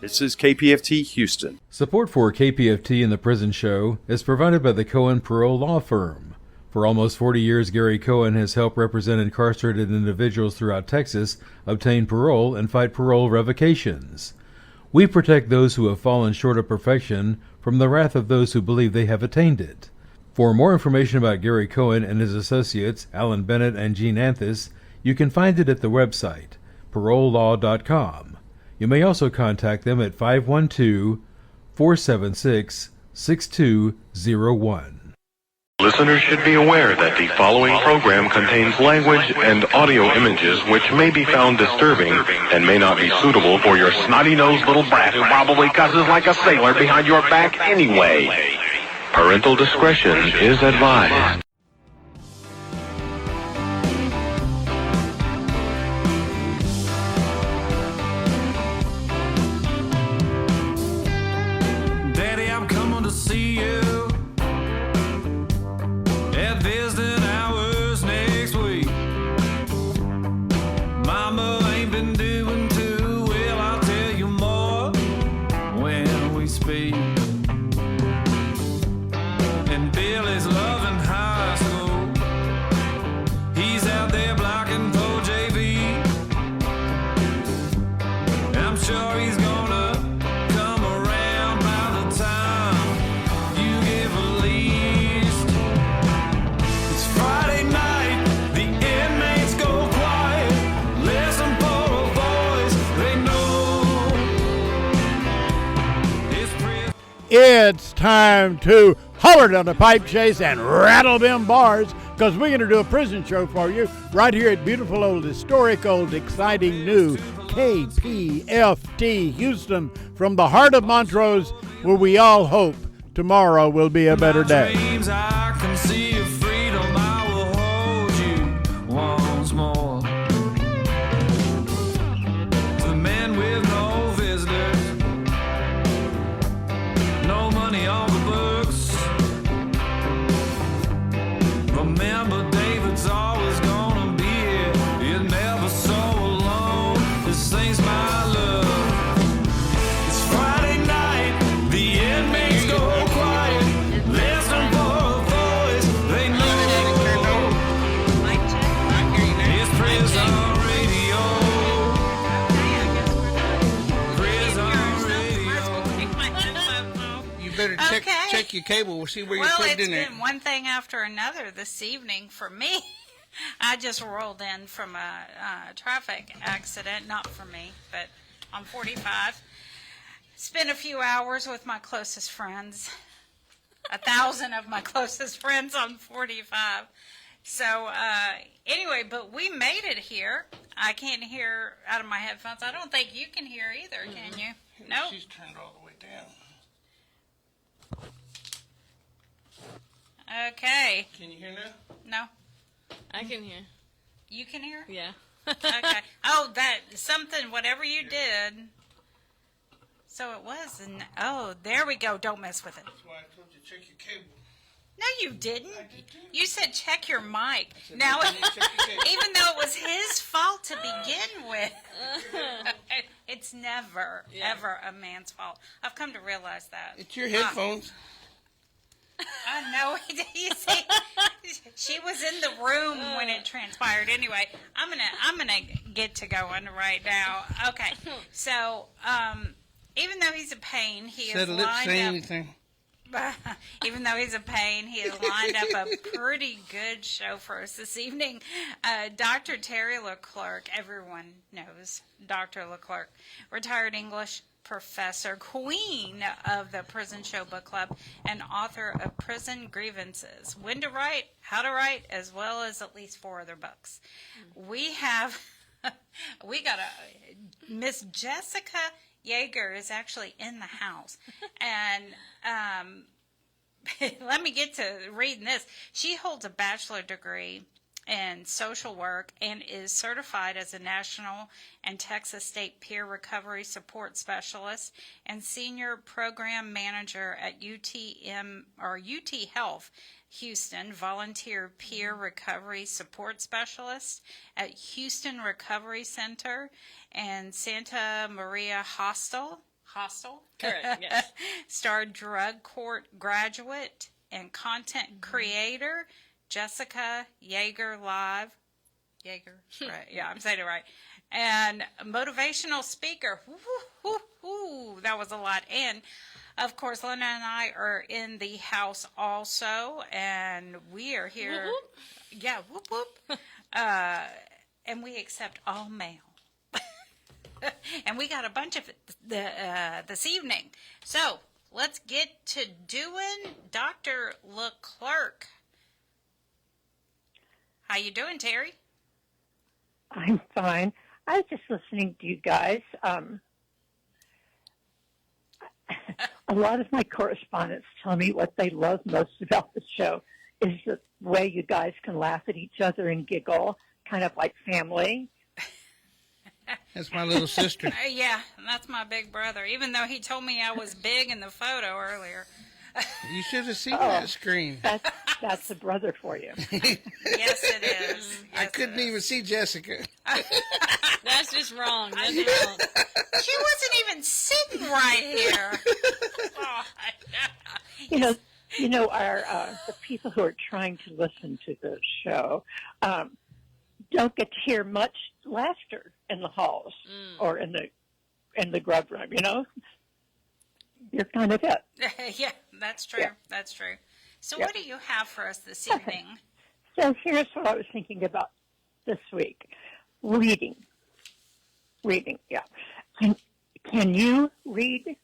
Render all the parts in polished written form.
This is KPFT Houston. Support for KPFT and the Prison Show is provided by the Cohen Parole Law Firm. For almost 40 years, Gary Cohen has helped represent incarcerated individuals throughout Texas obtain parole and fight parole revocations. We protect those who have fallen short of perfection from the wrath of those who believe they have attained it. For more information about Gary Cohen and his associates, Alan Bennett and Gene Anthis, you can find it at the website, parolelaw.com. You may also contact them at 512-476-6201. Listeners should be aware that the following program contains language and audio images which may be found disturbing and may not be suitable for your snotty-nosed little brat who probably cusses like a sailor behind your back anyway. Parental discretion is advised. Daddy, I'm coming to see you at visiting hours next week. Mama ain't been doing too well, I'll tell you more when we speak. And Billy's loving high school. He's out there blocking for JV. And I'm sure he's gonna come around by the time you get released. It's Friday night, the inmates go quiet. Listen for a voice they know. It's prison. It's time to holler down the pipe chase and rattle them bars, because we're going to do a prison show for you right here at beautiful old, historic old, exciting new KPFT Houston, from the heart of Montrose, where we all hope tomorrow will be a better day. Dreams, I can see your freedom. I will hold you once more. To the men with no visitors, no money on the books. Remember, David's always gonna be here. You're never so alone. This thing's my love. It's Friday night, the inmates go quiet. Listen for a voice they know. It's prison radio. Prison radio. You better check your cable. We'll see where you're Well, plugged it's in there. been one thing after another this evening for me. I just rolled in from a traffic accident, not for me, but on 45. Spent a few hours with my closest friends, 1,000 of my closest friends on 45. So anyway, but we made it here. I can't hear out of my headphones. I don't think you can hear either, can you? No. She's turned all the way down. Okay. Can you hear now? No. I can hear. You can hear? Yeah. Okay. Oh, that something, whatever you did. So it was. Oh, there we go. Don't mess with it. That's why I told you to check your cable. No, you didn't. I did too. You said check your mic. said, Now, check your cable. even though it was his fault to begin with, it's never, ever a man's fault. I've come to realize that. It's your headphones. I know. You see, she was in the room when it transpired. Anyway, I'm gonna get to going right now. Okay. So, even though he's a pain, he is Settle it, lined say up. anything. Even though he's a pain, he has lined up a pretty good show for us this evening. Dr. Terri LeClercq, everyone knows Dr. LeClercq, retired English professor, queen of the Prison Show Book Club, and author of Prison Grievances, When to Write, How to Write, as well as at least 4 other books. We got Miss Jessica Yeager is actually in the house. And let me get to reading this. She holds a bachelor degree in social work and is certified as a national and Texas state peer recovery support specialist and senior program manager at UTHealth Houston, volunteer peer recovery support specialist at Houston Recovery Center and Santa Maria Hostel Hostel. Correct, yes. Star drug court graduate and content creator Jessica Yeager live. Yeager, right? Yeah, I'm saying it right. And motivational speaker. That was a lot. And of course, Lena and I are in the house also, and we are here. Whoop, whoop. Yeah, whoop whoop. And we accept all mail. And we got a bunch of it this evening. So let's get to doing Dr. LeClercq. How you doing, Terry? I'm fine. I was just listening to you guys. A lot of my correspondents tell me what they love most about the show is the way you guys can laugh at each other and giggle, kind of like family. That's my little sister. Yeah, that's my big brother, even though he told me I was big in the photo earlier. You should have seen that screen. That's a brother for you. Yes, it is. Yes, I couldn't even see Jessica. That's just wrong. That's wrong. She wasn't even sitting right here. Oh, You know, our the people who are trying to listen to the show don't get to hear much laughter in the halls or in the grub room. You know, you're kind of it. yeah, that's true. Yeah. That's true. So Yeah. what do you have for us this evening? So here's what I was thinking about this week: reading. Yeah. Can you read?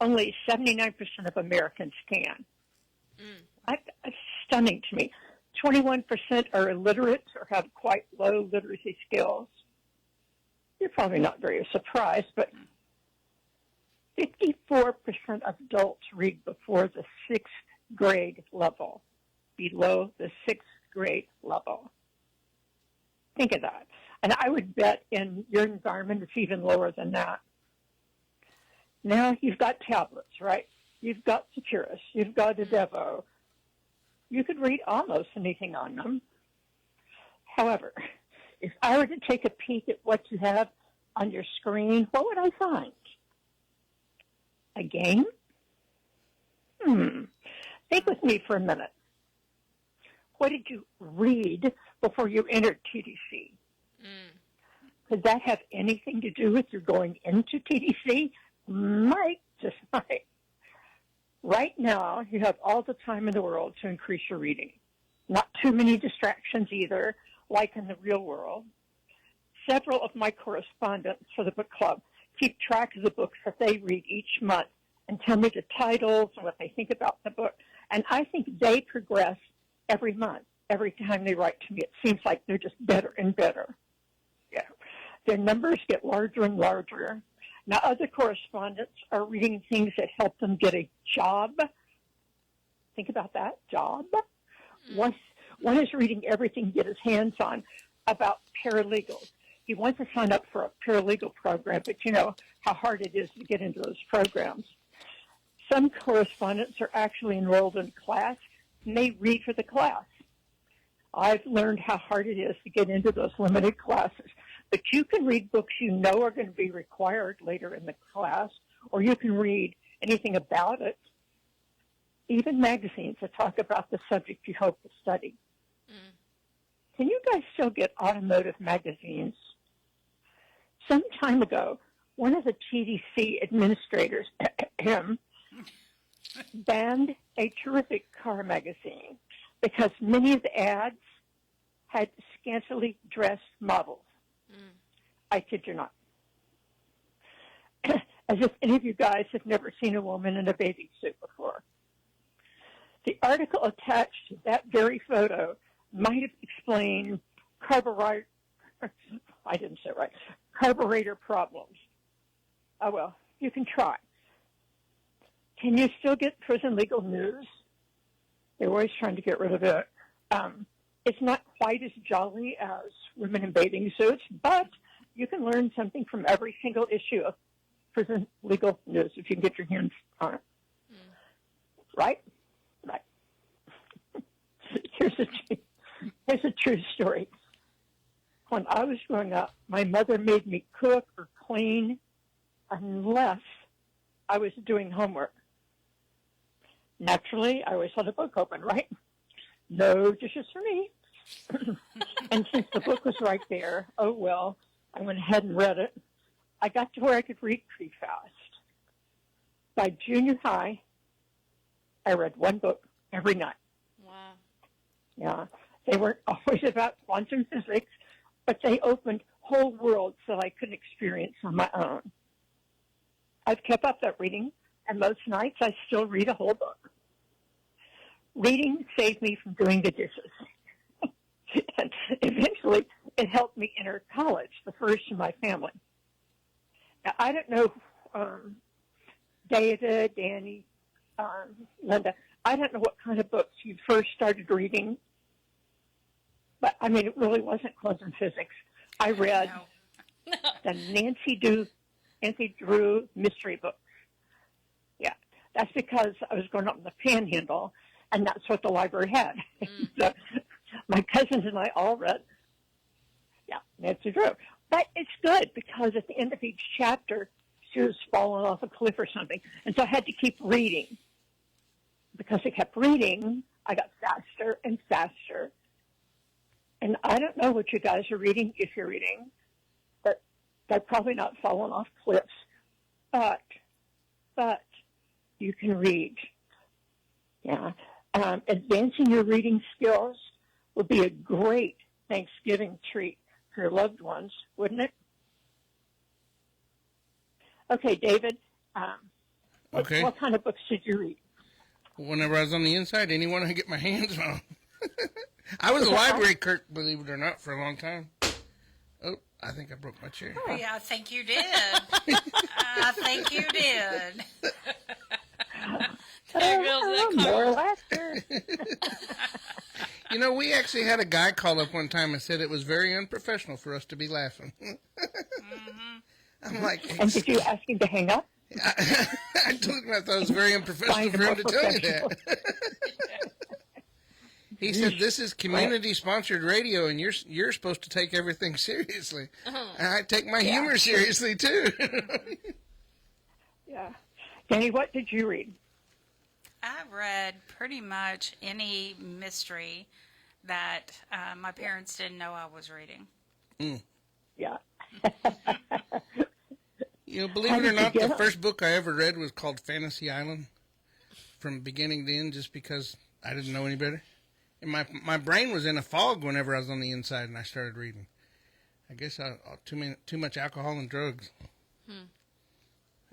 Only 79% of Americans can. It's stunning to me. 21% are illiterate or have quite low literacy skills. You're probably not very surprised, but 54% of adults read before the 6th grade level, below the 6th grade level. Think of that. And I would bet in your environment it's even lower than that. Now you've got tablets, right? You've got Securus. You've got Edovo. You could read almost anything on them. However, if I were to take a peek at what you have on your screen, what would I find? A game? Think with me for a minute. What did you read before you entered TDC? Could that have anything to do with your going into TDC? Might, just might. Right now, you have all the time in the world to increase your reading. Not too many distractions either, like in the real world. Several of my correspondents for the book club keep track of the books that they read each month and tell me the titles and what they think about the book. And I think they progress every month. Every time they write to me, it seems like they're just better and better. Yeah. Their numbers get larger and larger. Now, other correspondents are reading things that help them get a job. Think about that, job. One is reading everything to get his hands on about paralegals. He wants to sign up for a paralegal program, but you know how hard it is to get into those programs. Some correspondents are actually enrolled in class, and they read for the class. I've learned how hard it is to get into those limited classes. But you can read books you know are going to be required later in the class, or you can read anything about it, even magazines that talk about the subject you hope to study. Can you guys still get automotive magazines? Some time ago, one of the TDC administrators banned a terrific car magazine because many of the ads had scantily dressed models. I kid you not. As if any of you guys have never seen a woman in a bathing suit before. The article attached to that very photo might have explained carburetor problems. Oh, well, you can try. Can you still get prison legal news? They're always trying to get rid of it. It's not quite as jolly as women in bathing suits, but you can learn something from every single issue of prison legal news if you can get your hands on it. Right? Right. Here's a true story. When I was growing up, my mother made me cook or clean unless I was doing homework. Naturally, I always had a book open, right? No dishes for me. And since the book was right there, oh well, I went ahead and read it. I got to where I could read pretty fast. By junior high, I read one book every night. Wow. Yeah, they weren't always about quantum physics, but they opened whole worlds that I couldn't experience on my own. I've kept up that reading, and most nights I still read a whole book. Reading saved me from doing the dishes. And eventually, it helped me enter college, the first in my family. Now, I don't know, David, Danny, Linda, I don't know what kind of books you first started reading, but, I mean, it really wasn't quantum physics. I read the Nancy Drew mystery books. Yeah, that's because I was growing up in the Panhandle, and that's what the library had. So my cousins and I all read, Nancy Drew. But it's good because at the end of each chapter, she was falling off a cliff or something. And so I had to keep reading. Because I kept reading, I got faster and faster. And I don't know what you guys are reading, if you're reading, but they're probably not falling off cliffs. But you can read. Yeah. Advancing your reading skills would be a great Thanksgiving treat for your loved ones, wouldn't it? Okay, David. Okay. What kind of books did you read? Whenever I was on the inside, anyone I could get my hands on. I was a library clerk, believe it or not, for a long time. Oh, I think I broke my chair. Oh, yeah, I think you did. I think you did. There goes the More laughter. You know, we actually had a guy call up one time and said it was very unprofessional for us to be laughing. I'm like, And did you ask him to hang up? I told him I thought it was very unprofessional for him to tell you that. He said, "This is community-sponsored radio, and you're supposed to take everything seriously." And I take my humor seriously too. Yeah. Danny, what did you read? I read pretty much any mystery that my parents didn't know I was reading. Yeah. You know, believe it or not, the first book I ever read was called Fantasy Island, from beginning to end, just because I didn't know any better. And my brain was in a fog whenever I was on the inside and I started reading. I guess too much alcohol and drugs.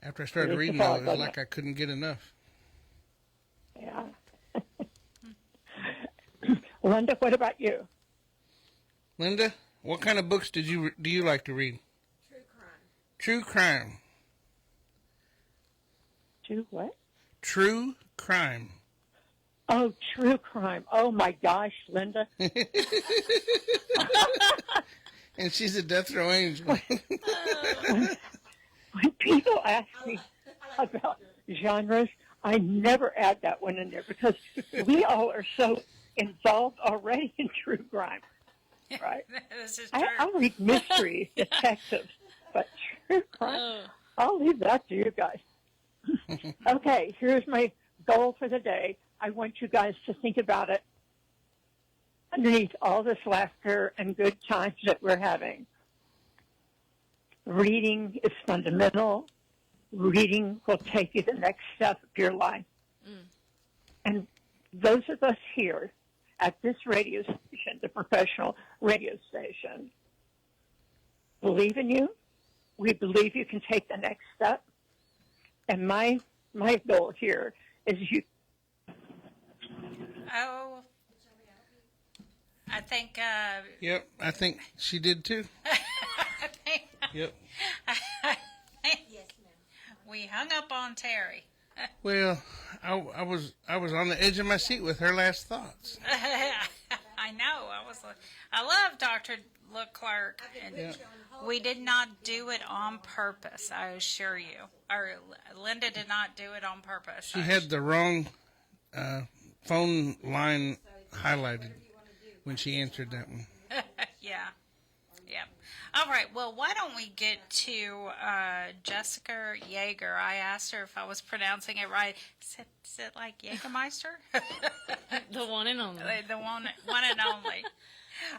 After I started reading, it was like I couldn't get enough. Yeah. Linda, what about you? Linda, what kind of books do you like to read? True crime. True what? True crime. Oh, true crime. Oh, my gosh, Linda. And she's a death row angel. When people ask me about genres, I never add that one in there because we all are so involved already in true crime, right? This is true. I'll read mystery, detectives, but true crime, I'll leave that to you guys. Okay, here's my goal for the day. I want you guys to think about it underneath all this laughter and good times that we're having. Reading is fundamental. Reading will take you the next step of your life. And those of us here at this radio station, the professional radio station, believe in you. We believe you can take the next step. And my goal here is you. Oh, I think. Yep, I think she did too. Yep. We hung up on Terry. Well, I was on the edge of my seat with her last thoughts. I know. I love Dr. LeClercq, and we did not do it on purpose. I assure you, or Linda did not do it on purpose. She had the wrong phone line highlighted when she answered that one. Yeah. All right. Well, why don't we get to Jessica Yeager? I asked her if I was pronouncing it right. Is it like Jägermeister? The one and only. The one and only.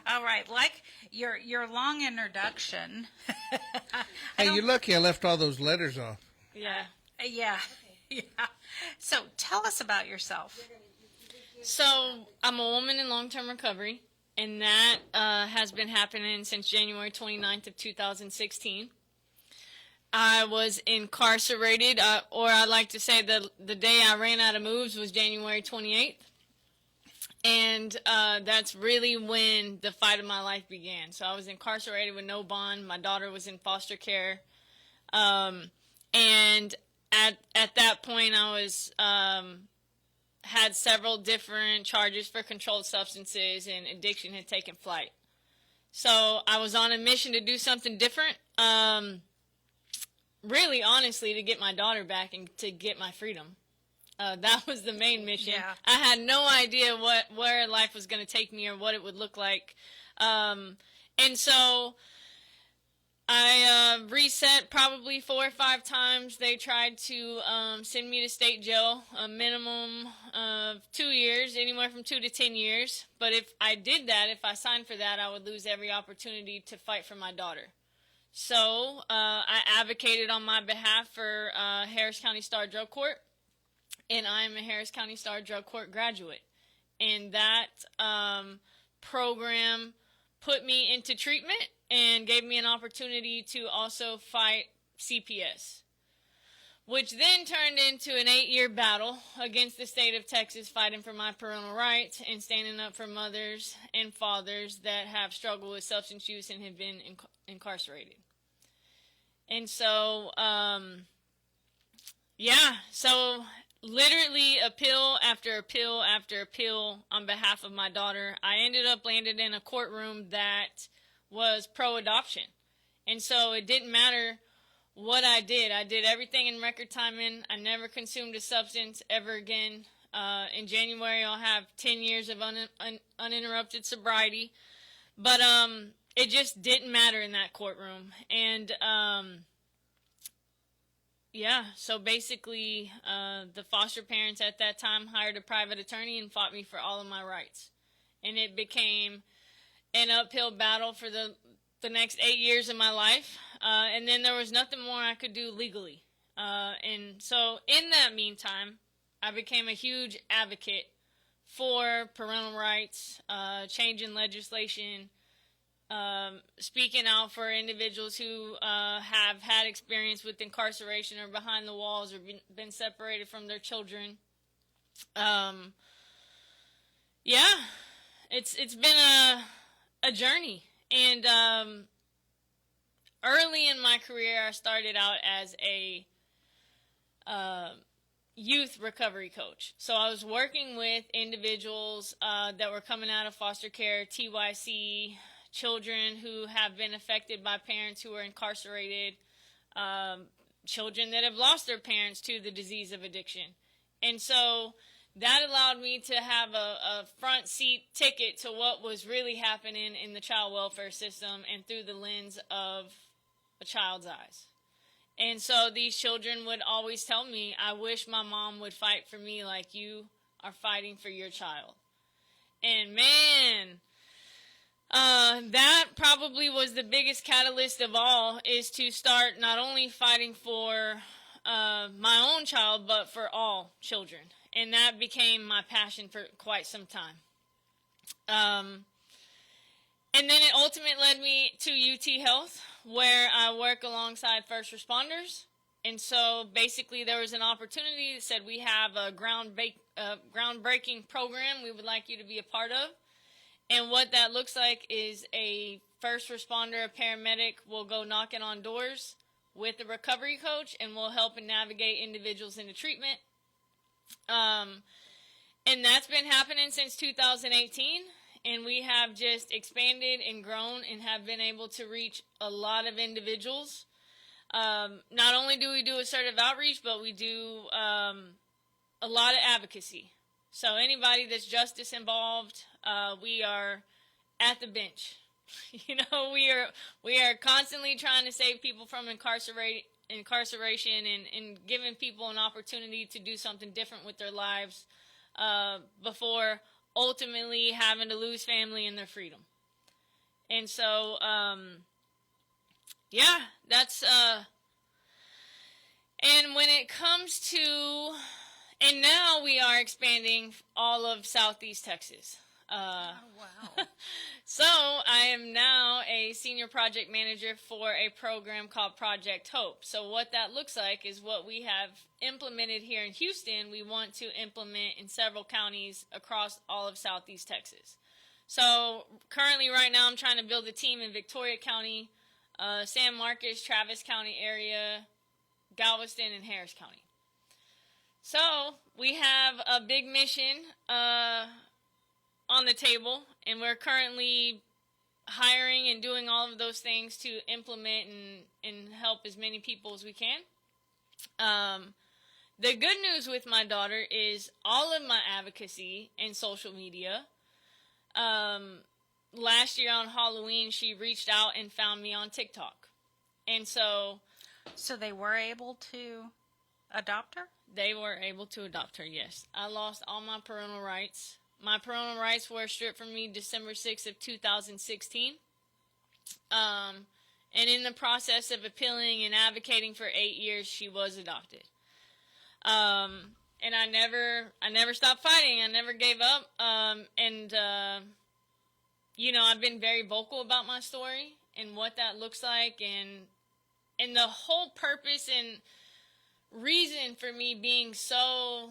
All right. Like your long introduction. Hey, you're lucky I left all those letters off. Yeah. Yeah. Yeah. So tell us about yourself. So I'm a woman in long-term recovery, and that has been happening since January 29th of 2016. I was incarcerated, or I like to say the day I ran out of moves was January 28th. And that's really when the fight of my life began. So I was incarcerated with no bond. My daughter was in foster care. And at that point, I was had several different charges for controlled substances, and addiction had taken flight. So I was on a mission to do something different, really, honestly, to get my daughter back and to get my freedom. That was the main mission. Yeah. I had no idea where life was going to take me or what it would look like. And so I reset probably 4 or 5 times. They tried to send me to state jail, a minimum of 2 years, anywhere from 2 to 10 years. But if I did that, if I signed for that, I would lose every opportunity to fight for my daughter. So I advocated on my behalf for Harris County Star Drug Court, and I'm a Harris County Star Drug Court graduate. And that program put me into treatment and gave me an opportunity to also fight CPS, which then turned into an 8-year battle against the state of Texas, fighting for my parental rights and standing up for mothers and fathers that have struggled with substance use and have been incarcerated. And so, so literally appeal after appeal after appeal on behalf of my daughter, I ended up landed in a courtroom that was pro-adoption. And so it didn't matter what I did. I did everything in record timing. I never consumed a substance ever again. In January, I'll have 10 years of uninterrupted sobriety. But it just didn't matter in that courtroom. And so basically the foster parents at that time hired a private attorney and fought me for all of my rights. And it became an uphill battle for the next 8 years of my life. And then there was nothing more I could do legally. And so in that meantime, I became a huge advocate for parental rights, changing legislation, speaking out for individuals who have had experience with incarceration or behind the walls or been separated from their children. It's been a journey. And early in my career, I started out as a youth recovery coach. So I was working with individuals that were coming out of foster care, TYC, children who have been affected by parents who are incarcerated, children that have lost their parents to the disease of addiction. And so that allowed me to have a front seat ticket to what was really happening in the child welfare system and through the lens of a child's eyes. And so these children would always tell me, I wish my mom would fight for me like you are fighting for your child. And man, that probably was the biggest catalyst of all, is to start not only fighting for my own child, but for all children. And that became my passion for quite some time. And then it ultimately led me to UTHealth, where I work alongside first responders. And so basically there was an opportunity that said, we have a groundbreaking program we would like you to be a part of. And what that looks like is a first responder, a paramedic will go knocking on doors with a recovery coach, and will help and navigate individuals into treatment. And that's been happening since 2018, and we have just expanded and grown and have been able to reach a lot of individuals. Not only do we do assertive outreach, but we do a lot of advocacy. So anybody that's justice involved, we are at the bench You know, we are constantly trying to save people from incarceration and giving people an opportunity to do something different with their lives before ultimately having to lose family and their freedom. And so, yeah, that's, and when it comes to, and now we are expanding all of Southeast Texas. Oh, wow. So I am now a senior project manager for a program called Project Hope. So what that looks like is what we have implemented here in Houston, we want to implement in several counties across all of Southeast Texas. So currently right now I'm trying to build a team in Victoria County, San Marcos, Travis County area, Galveston, and Harris County. So we have a big mission on the table, and we're currently hiring and doing all of those things to implement and help as many people as we can. The good news with my daughter is all of my advocacy and social media. Last year on Halloween, she reached out and found me on TikTok. And so they were able to adopt her? They were able to adopt her, yes. I lost all my parental rights. My parental rights were stripped from me December 6th of 2016. And in the process of appealing and advocating for 8 years, she was adopted. And I never stopped fighting. I never gave up. You know, I've been very vocal about my story and what that looks like, and the whole purpose and reason for me being so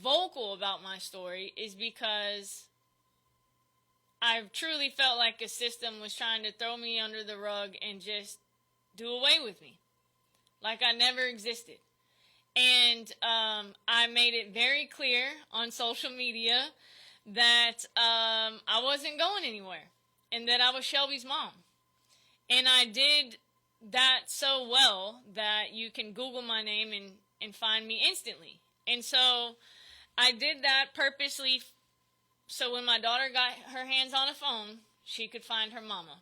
vocal about my story is because I've truly felt like a system was trying to throw me under the rug and just do away with me, like I never existed. And I made it very clear on social media that I wasn't going anywhere and that I was Shelby's mom. And I did that so well that you can Google my name and find me instantly. And so I did that purposely so when my daughter got her hands on a phone, she could find her mama.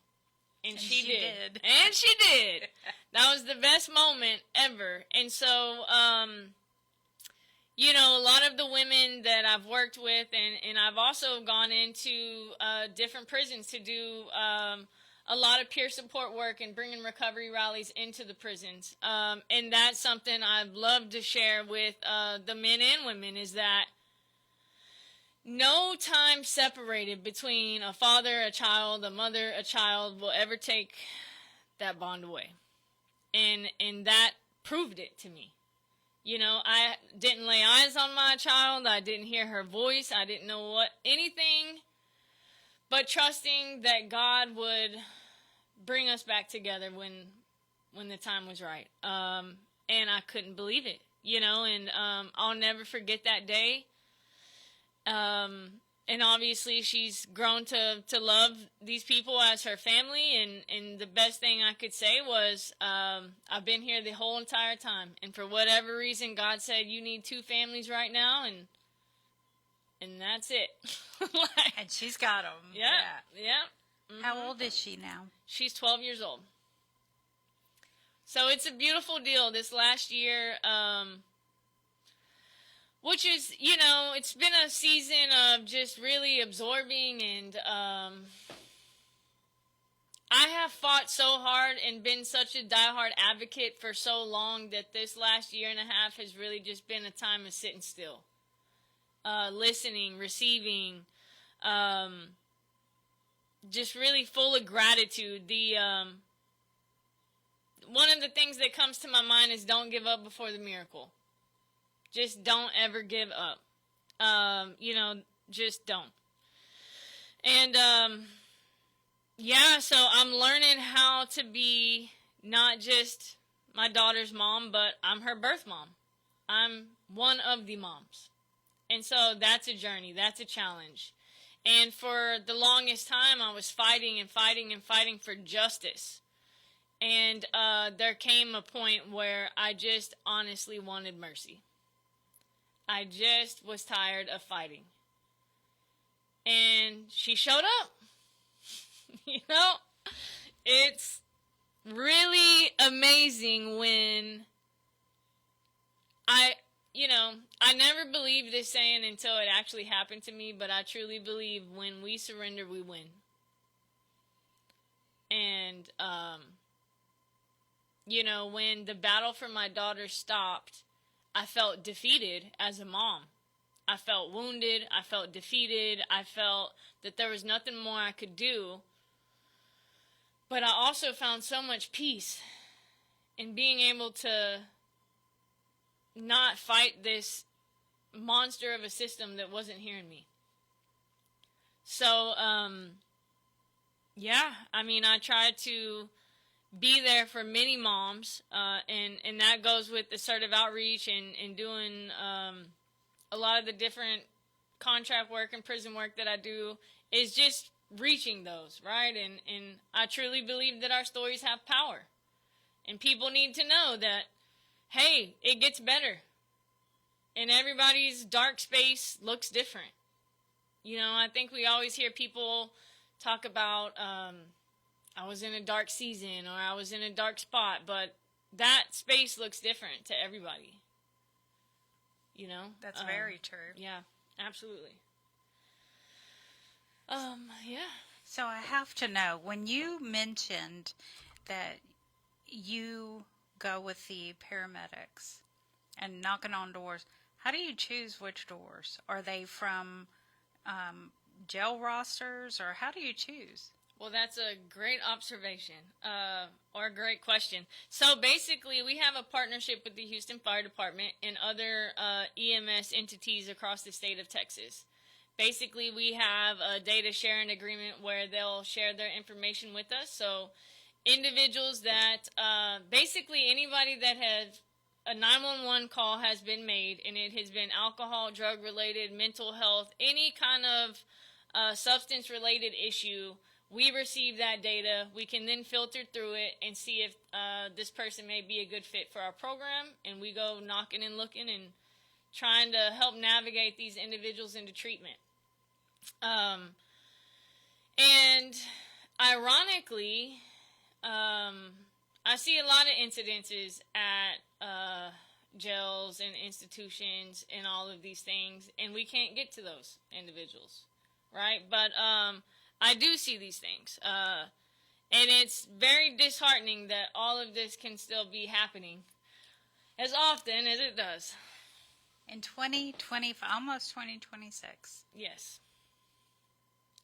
And she did. And she did. That was the best moment ever. And so, you know, a lot of the women that I've worked with, and I've also gone into different prisons to do a lot of peer support work and bringing recovery rallies into the prisons. And that's something I'd love to share with the men and women, is that no time separated between a father, a child, a mother, a child will ever take that bond away. And that proved it to me. You know, I didn't lay eyes on my child. I didn't hear her voice. I didn't know anything but trusting that God would bring us back together when the time was right. And I couldn't believe it, you know, and I'll never forget that day. And obviously she's grown to love these people as her family, and the best thing I could say was I've been here the whole entire time, and for whatever reason God said you need two families right now, and that's it. Like, and she's got them. Yeah. Mm-hmm. How old is she now? She's 12 years old. So it's a beautiful deal. This last year, which is, you know, it's been a season of just really absorbing, and I have fought so hard and been such a diehard advocate for so long that this last year and a half has really just been a time of sitting still, listening, receiving, just really full of gratitude. One of the things that comes to my mind is don't give up before the miracle. Just don't ever give up. You know, just don't. And, yeah, so I'm learning how to be not just my daughter's mom, but I'm her birth mom. I'm one of the moms. And so that's a journey. That's a challenge. And for the longest time, I was fighting and fighting and fighting for justice. And there came a point where I just honestly wanted mercy. I just was tired of fighting. And she showed up. You know, it's really amazing when I never believed this saying until it actually happened to me, but I truly believe when we surrender, we win. And, when the battle for my daughter stopped, I felt defeated as a mom. I felt wounded. I felt defeated. I felt that there was nothing more I could do. But I also found so much peace in being able to not fight this monster of a system that wasn't hearing me. So, I tried to be there for many moms, and that goes with assertive outreach and doing a lot of the different contract work and prison work that I do is just reaching those, right? And I truly believe that our stories have power. And people need to know that, hey, it gets better. And everybody's dark space looks different. I think we always hear people talk about, I was in a dark season or I was in a dark spot, but that space looks different to everybody. That's very true. Yeah, absolutely. So I have to know, when you mentioned that you go with the paramedics and knocking on doors, how do you choose which doors? Are they from jail rosters, or how do you choose? Well, that's a great observation, or a great question. So basically, we have a partnership with the Houston Fire Department and other EMS entities across the state of Texas. Basically, we have a data sharing agreement where they'll share their information with us. So individuals that, basically anybody that has a 911 call has been made, and it has been alcohol, drug-related, mental health, any kind of substance-related issue, we receive that data. We can then filter through it and see if this person may be a good fit for our program, and we go knocking and looking and trying to help navigate these individuals into treatment. And ironically, I see a lot of incidences at jails and institutions and all of these things, and we can't get to those individuals, right? But I do see these things, and it's very disheartening that all of this can still be happening as often as it does. In 2020, almost 2026. Yes.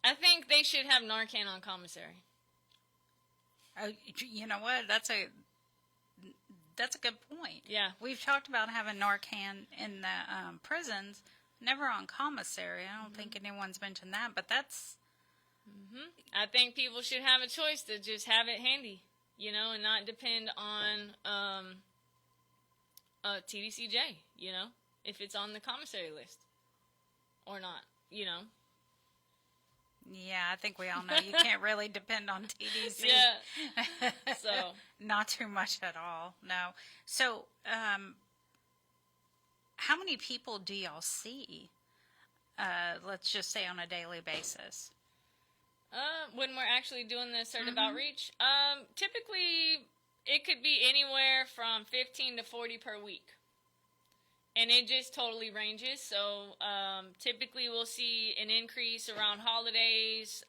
I think they should have Narcan on commissary. Oh, you know what? That's a good point. Yeah. We've talked about having Narcan in the prisons, never on commissary. I don't think anyone's mentioned that, but that's... I think people should have a choice to just have it handy, and not depend on TDCJ, if it's on the commissary list or not, Yeah, I think we all know you can't really depend on TDC. Yeah. So not too much at all. No. So, how many people do y'all see? Let's just say on a daily basis. When we're actually doing the assertive outreach, typically it could be anywhere from 15 to 40 per week. And it just totally ranges. So typically we'll see an increase around holidays,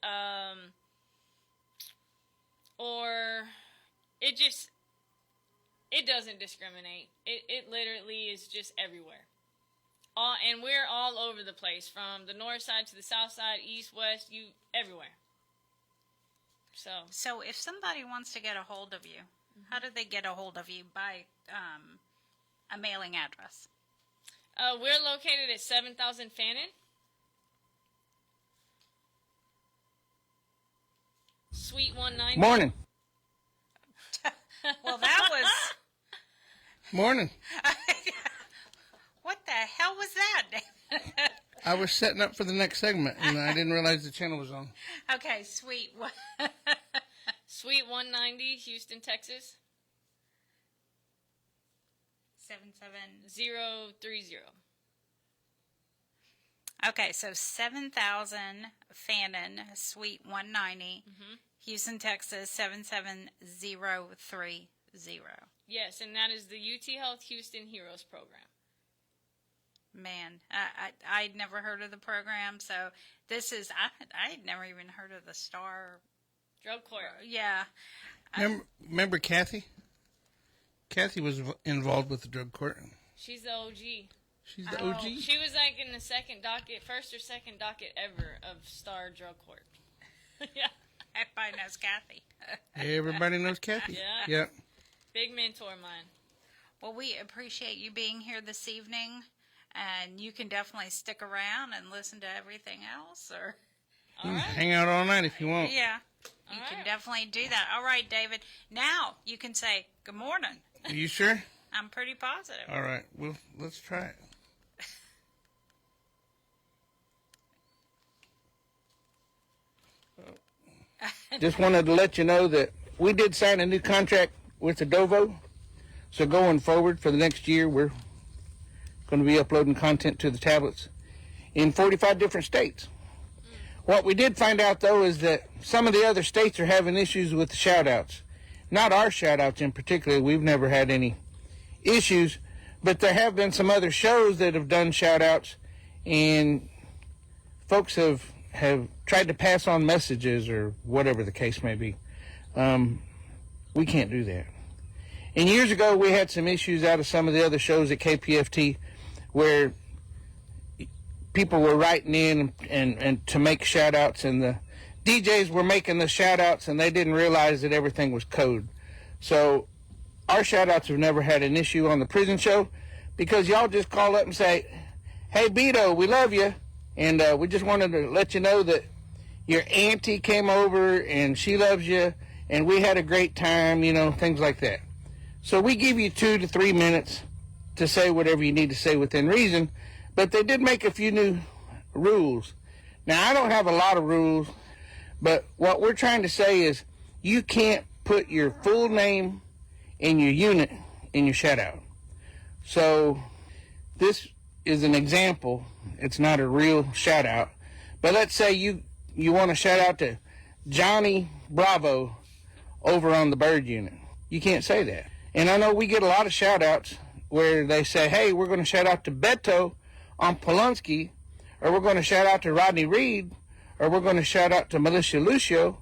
or it doesn't discriminate. It literally is just everywhere. And we're all over the place, from the north side to the south side, east, west, everywhere. So if somebody wants to get a hold of you, how do they get a hold of you? By a mailing address? We're located at 7000 Fannin. Suite 190. Morning. Well, that was... Morning. What the hell was that? I was setting up for the next segment, and I didn't realize the channel was on. Okay, sweet. Suite 190, Houston, Texas. 77030. Okay, so 7000 Fannin, Suite 190, Houston, Texas 77030. Yes, and that is the UTHealth Houston Heroes Program. Man, I'd never heard of the program, so this is, I had never even heard of the STAR. Drug court. Yeah. Remember Kathy? Kathy was involved with the drug court. She's the OG. She's the OG? She was like in the first or second docket ever of STAR Drug Court. Yeah. Everybody knows Kathy. Everybody knows Kathy. Yeah. Yeah. Big mentor of mine. Well, we appreciate you being here this evening, and you can definitely stick around and listen to everything else, or All right. Hang out all night if you want. yeah, you can definitely do that. All right, David. Now you can say good morning. Are you sure? I'm pretty positive. All right. Well, let's try it. Just wanted to let you know that we did sign a new contract with Edovo. So going forward for the next year, we're going to be uploading content to the tablets in 45 different states. What we did find out, though, is that some of the other states are having issues with the shout-outs. Not our shout-outs in particular. We've never had any issues. But there have been some other shows that have done shout-outs, and folks have tried to pass on messages or whatever the case may be. We can't do that. And years ago, we had some issues out of some of the other shows at KPFT where people were writing in and to make shout-outs, and the DJs were making the shout-outs, and they didn't realize that everything was code. So our shout-outs have never had an issue on the prison show because y'all just call up and say, hey, Beto, we love you, and we just wanted to let you know that your auntie came over, and she loves you, and we had a great time, you know, things like that. So we give you 2 to 3 minutes to say whatever you need to say within reason, but they did make a few new rules. Now, I don't have a lot of rules, but what we're trying to say is you can't put your full name and your unit in your shout-out. So this is an example. It's not a real shout-out, but let's say you want to shout out to Johnny Bravo over on the Bird unit. You can't say that. And I know we get a lot of shout-outs where they say, hey, we're going to shout out to Beto on Polunsky, or we're going to shout out to Rodney Reed, or we're going to shout out to Militia Lucio,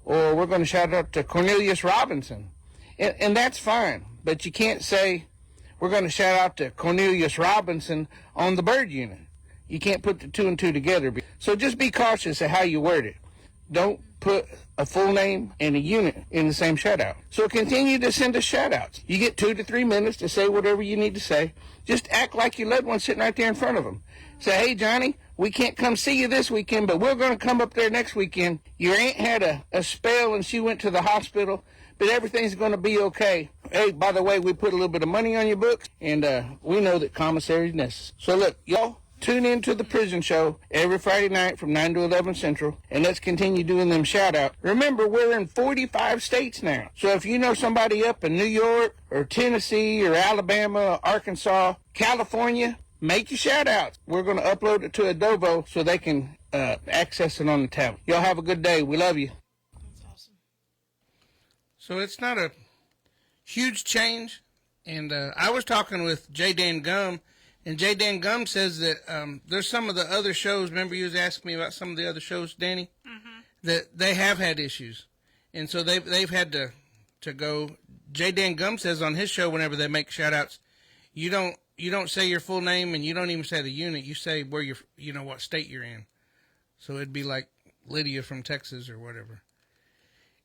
or we're going to shout out to Cornelius Robinson. And that's fine, but you can't say we're going to shout out to Cornelius Robinson on the Bird unit. You can't put the 2 and 2 together. So just be cautious of how you word it. Don't put a full name and a unit in the same shout-out. So continue to send us shout-outs. You get 2 to 3 minutes to say whatever you need to say. Just act like you led one sitting right there in front of them. Say, hey, Johnny, we can't come see you this weekend, but we're going to come up there next weekend. Your aunt had a spell and she went to the hospital, but everything's going to be okay. Hey, by the way, we put a little bit of money on your books, and we know that commissary is necessary. So look, y'all, tune in to the prison show every Friday night from 9 to 11 Central, and let's continue doing them shout-out. Remember, we're in 45 states now. So if you know somebody up in New York or Tennessee or Alabama or Arkansas, California, make your shout-outs. We're going to upload it to Edovo so they can access it on the tablet. Y'all have a good day. We love you. That's awesome. So it's not a huge change. And I was talking with J. Dan Gum, and J. Dan Gum says that there's some of the other shows, remember you was asking me about some of the other shows, Danny? Mm-hmm. That they have had issues. And so they've had to go. J. Dan Gum says on his show whenever they make shout-outs, you don't say your full name and you don't even say the unit. You say where what state you're in. So it'd be like Lydia from Texas or whatever.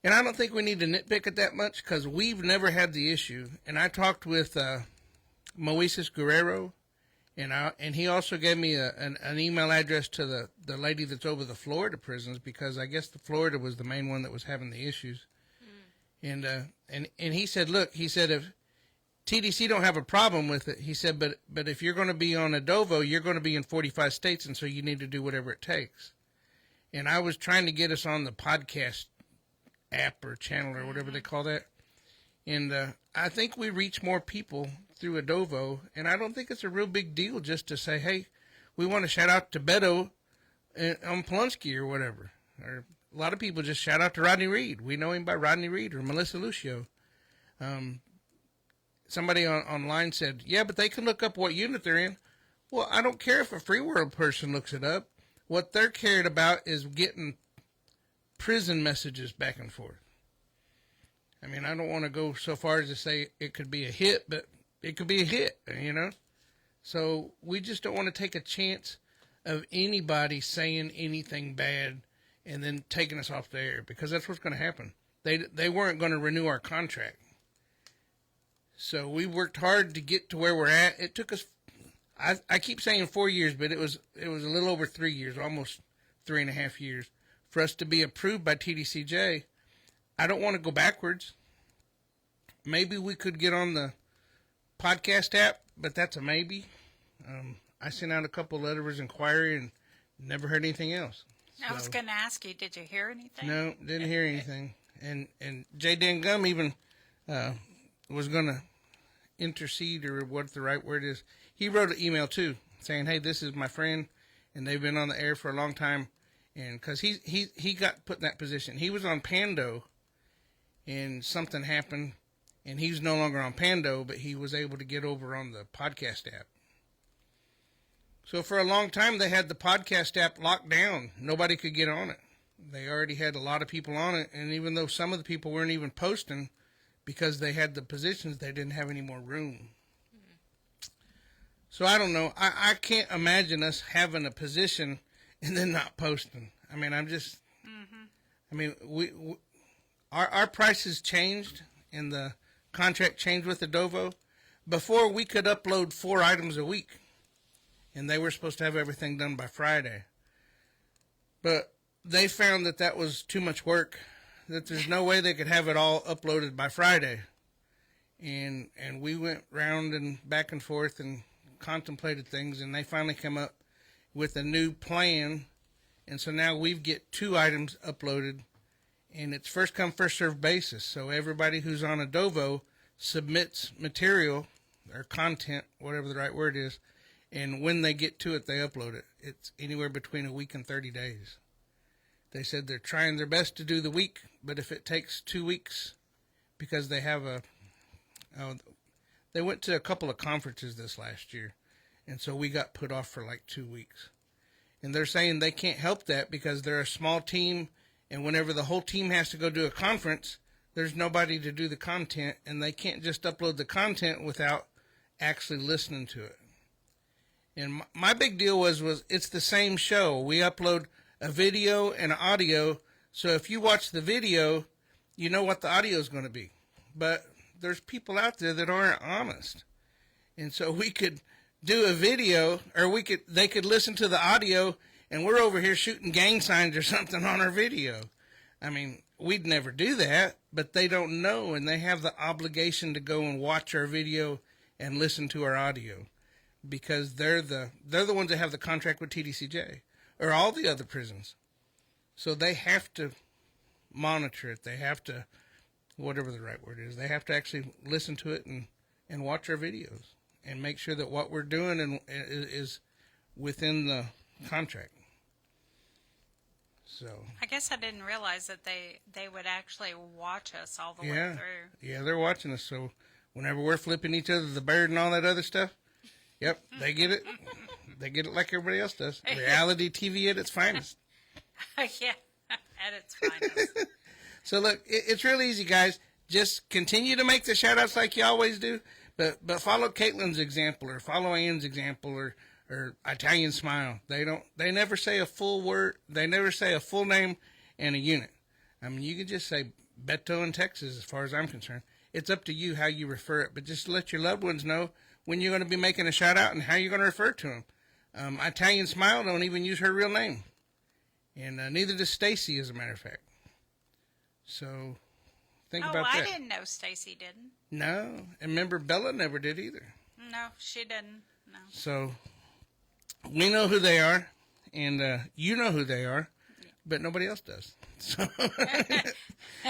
And I don't think we need to nitpick it that much because we've never had the issue. And I talked with Moises Guerrero, and he also gave me an email address to the lady that's over the Florida prisons because I guess the Florida was the main one that was having the issues. Mm. And he said, look, if TDC don't have a problem with it, he said, but if you're going to be on Edovo, you're going to be in 45 states, and so you need to do whatever it takes. And I was trying to get us on the podcast app or channel or whatever they call that. And I think we reach more people through Edovo, and I don't think it's a real big deal just to say, hey, we want to shout out to Beto on Polunsky or whatever. Or a lot of people just shout out to Rodney Reed. We know him by Rodney Reed or Melissa Lucio. Somebody online said, yeah, but they can look up what unit they're in. Well, I don't care if a free world person looks it up. What they're cared about is getting prison messages back and forth. I mean, I don't want to go so far as to say it could be a hit, but it could be a hit, you know? So we just don't want to take a chance of anybody saying anything bad and then taking us off the air, because that's what's going to happen. They weren't going to renew our contract. So we worked hard to get to where we're at. It took us, I keep saying 4 years, but it was a little over 3 years, almost 3.5 years, for us to be approved by TDCJ. I don't want to go backwards. Maybe we could get on the podcast app, but that's a maybe. I sent out a couple letters of inquiry and never heard anything else. I was going to ask you, did you hear anything? No, didn't hear anything. And Jay Dan Gum even was going to intercede, or what the right word is. He wrote an email too, saying, hey, this is my friend, and they've been on the air for a long time. And because he got put in that position. He was on Pando, and something happened, and he's no longer on Pando, but he was able to get over on the podcast app. So for a long time, they had the podcast app locked down. Nobody could get on it. They already had a lot of people on it, and even though some of the people weren't even posting because they had the positions, they didn't have any more room. So I don't know. I can't imagine us having a position and then not posting. I mean, I'm just, I mean, our prices changed and the contract changed with Edovo. Before, we could upload 4 items a week, and they were supposed to have everything done by Friday. But they found that that was too much work, that there's no way they could have it all uploaded by Friday. And we went round and back and forth and contemplated things, and they finally came up with a new plan. And so now we get 2 items uploaded, and it's first come, first served basis. So everybody who's on Edovo submits material or content, whatever the right word is, and when they get to it, they upload it. It's anywhere between a week and 30 days. They said they're trying their best to do the week, but if it takes 2 weeks, because they have they went to a couple of conferences this last year, and so we got put off for like 2 weeks. And they're saying they can't help that because they're a small team, and whenever the whole team has to go do a conference, there's nobody to do the content, and they can't just upload the content without actually listening to it. And my big deal was it's the same show. We upload a video and an audio, so if you watch the video, you know what the audio is going to be. But there's people out there that aren't honest. And so we could do a video, or they could listen to the audio, and we're over here shooting gang signs or something on our video. I mean, we'd never do that, but they don't know, and they have the obligation to go and watch our video and listen to our audio, because they're the ones that have the contract with TDCJ or all the other prisons. So they have to monitor it. They have to, whatever the right word is, they have to actually listen to it and watch our videos and make sure that what we're doing is within the contract. So I guess I didn't realize that they would actually watch us all the way through. Yeah, they're watching us. So whenever we're flipping each other the bird and all that other stuff, yep, they get it. They get it like everybody else does. Reality TV at its finest. Yeah, at its finest. So look, it's real easy, guys. Just continue to make the shout-outs like you always do, but follow Caitlin's example, or follow Ann's example, or Italian Smile. They never say a full word. They never say a full name and a unit. I mean, you can just say Beto in Texas, as far as I'm concerned. It's up to you how you refer it, but just let your loved ones know when you're going to be making a shout-out and how you're going to refer to them. Italian Smile don't even use her real name, and neither does Stacy, as a matter of fact. So think about that. Oh, I didn't know Stacy didn't. No, and remember, Bella never did either. No, she didn't. No. So we know who they are, and you know who they are, but nobody else does. So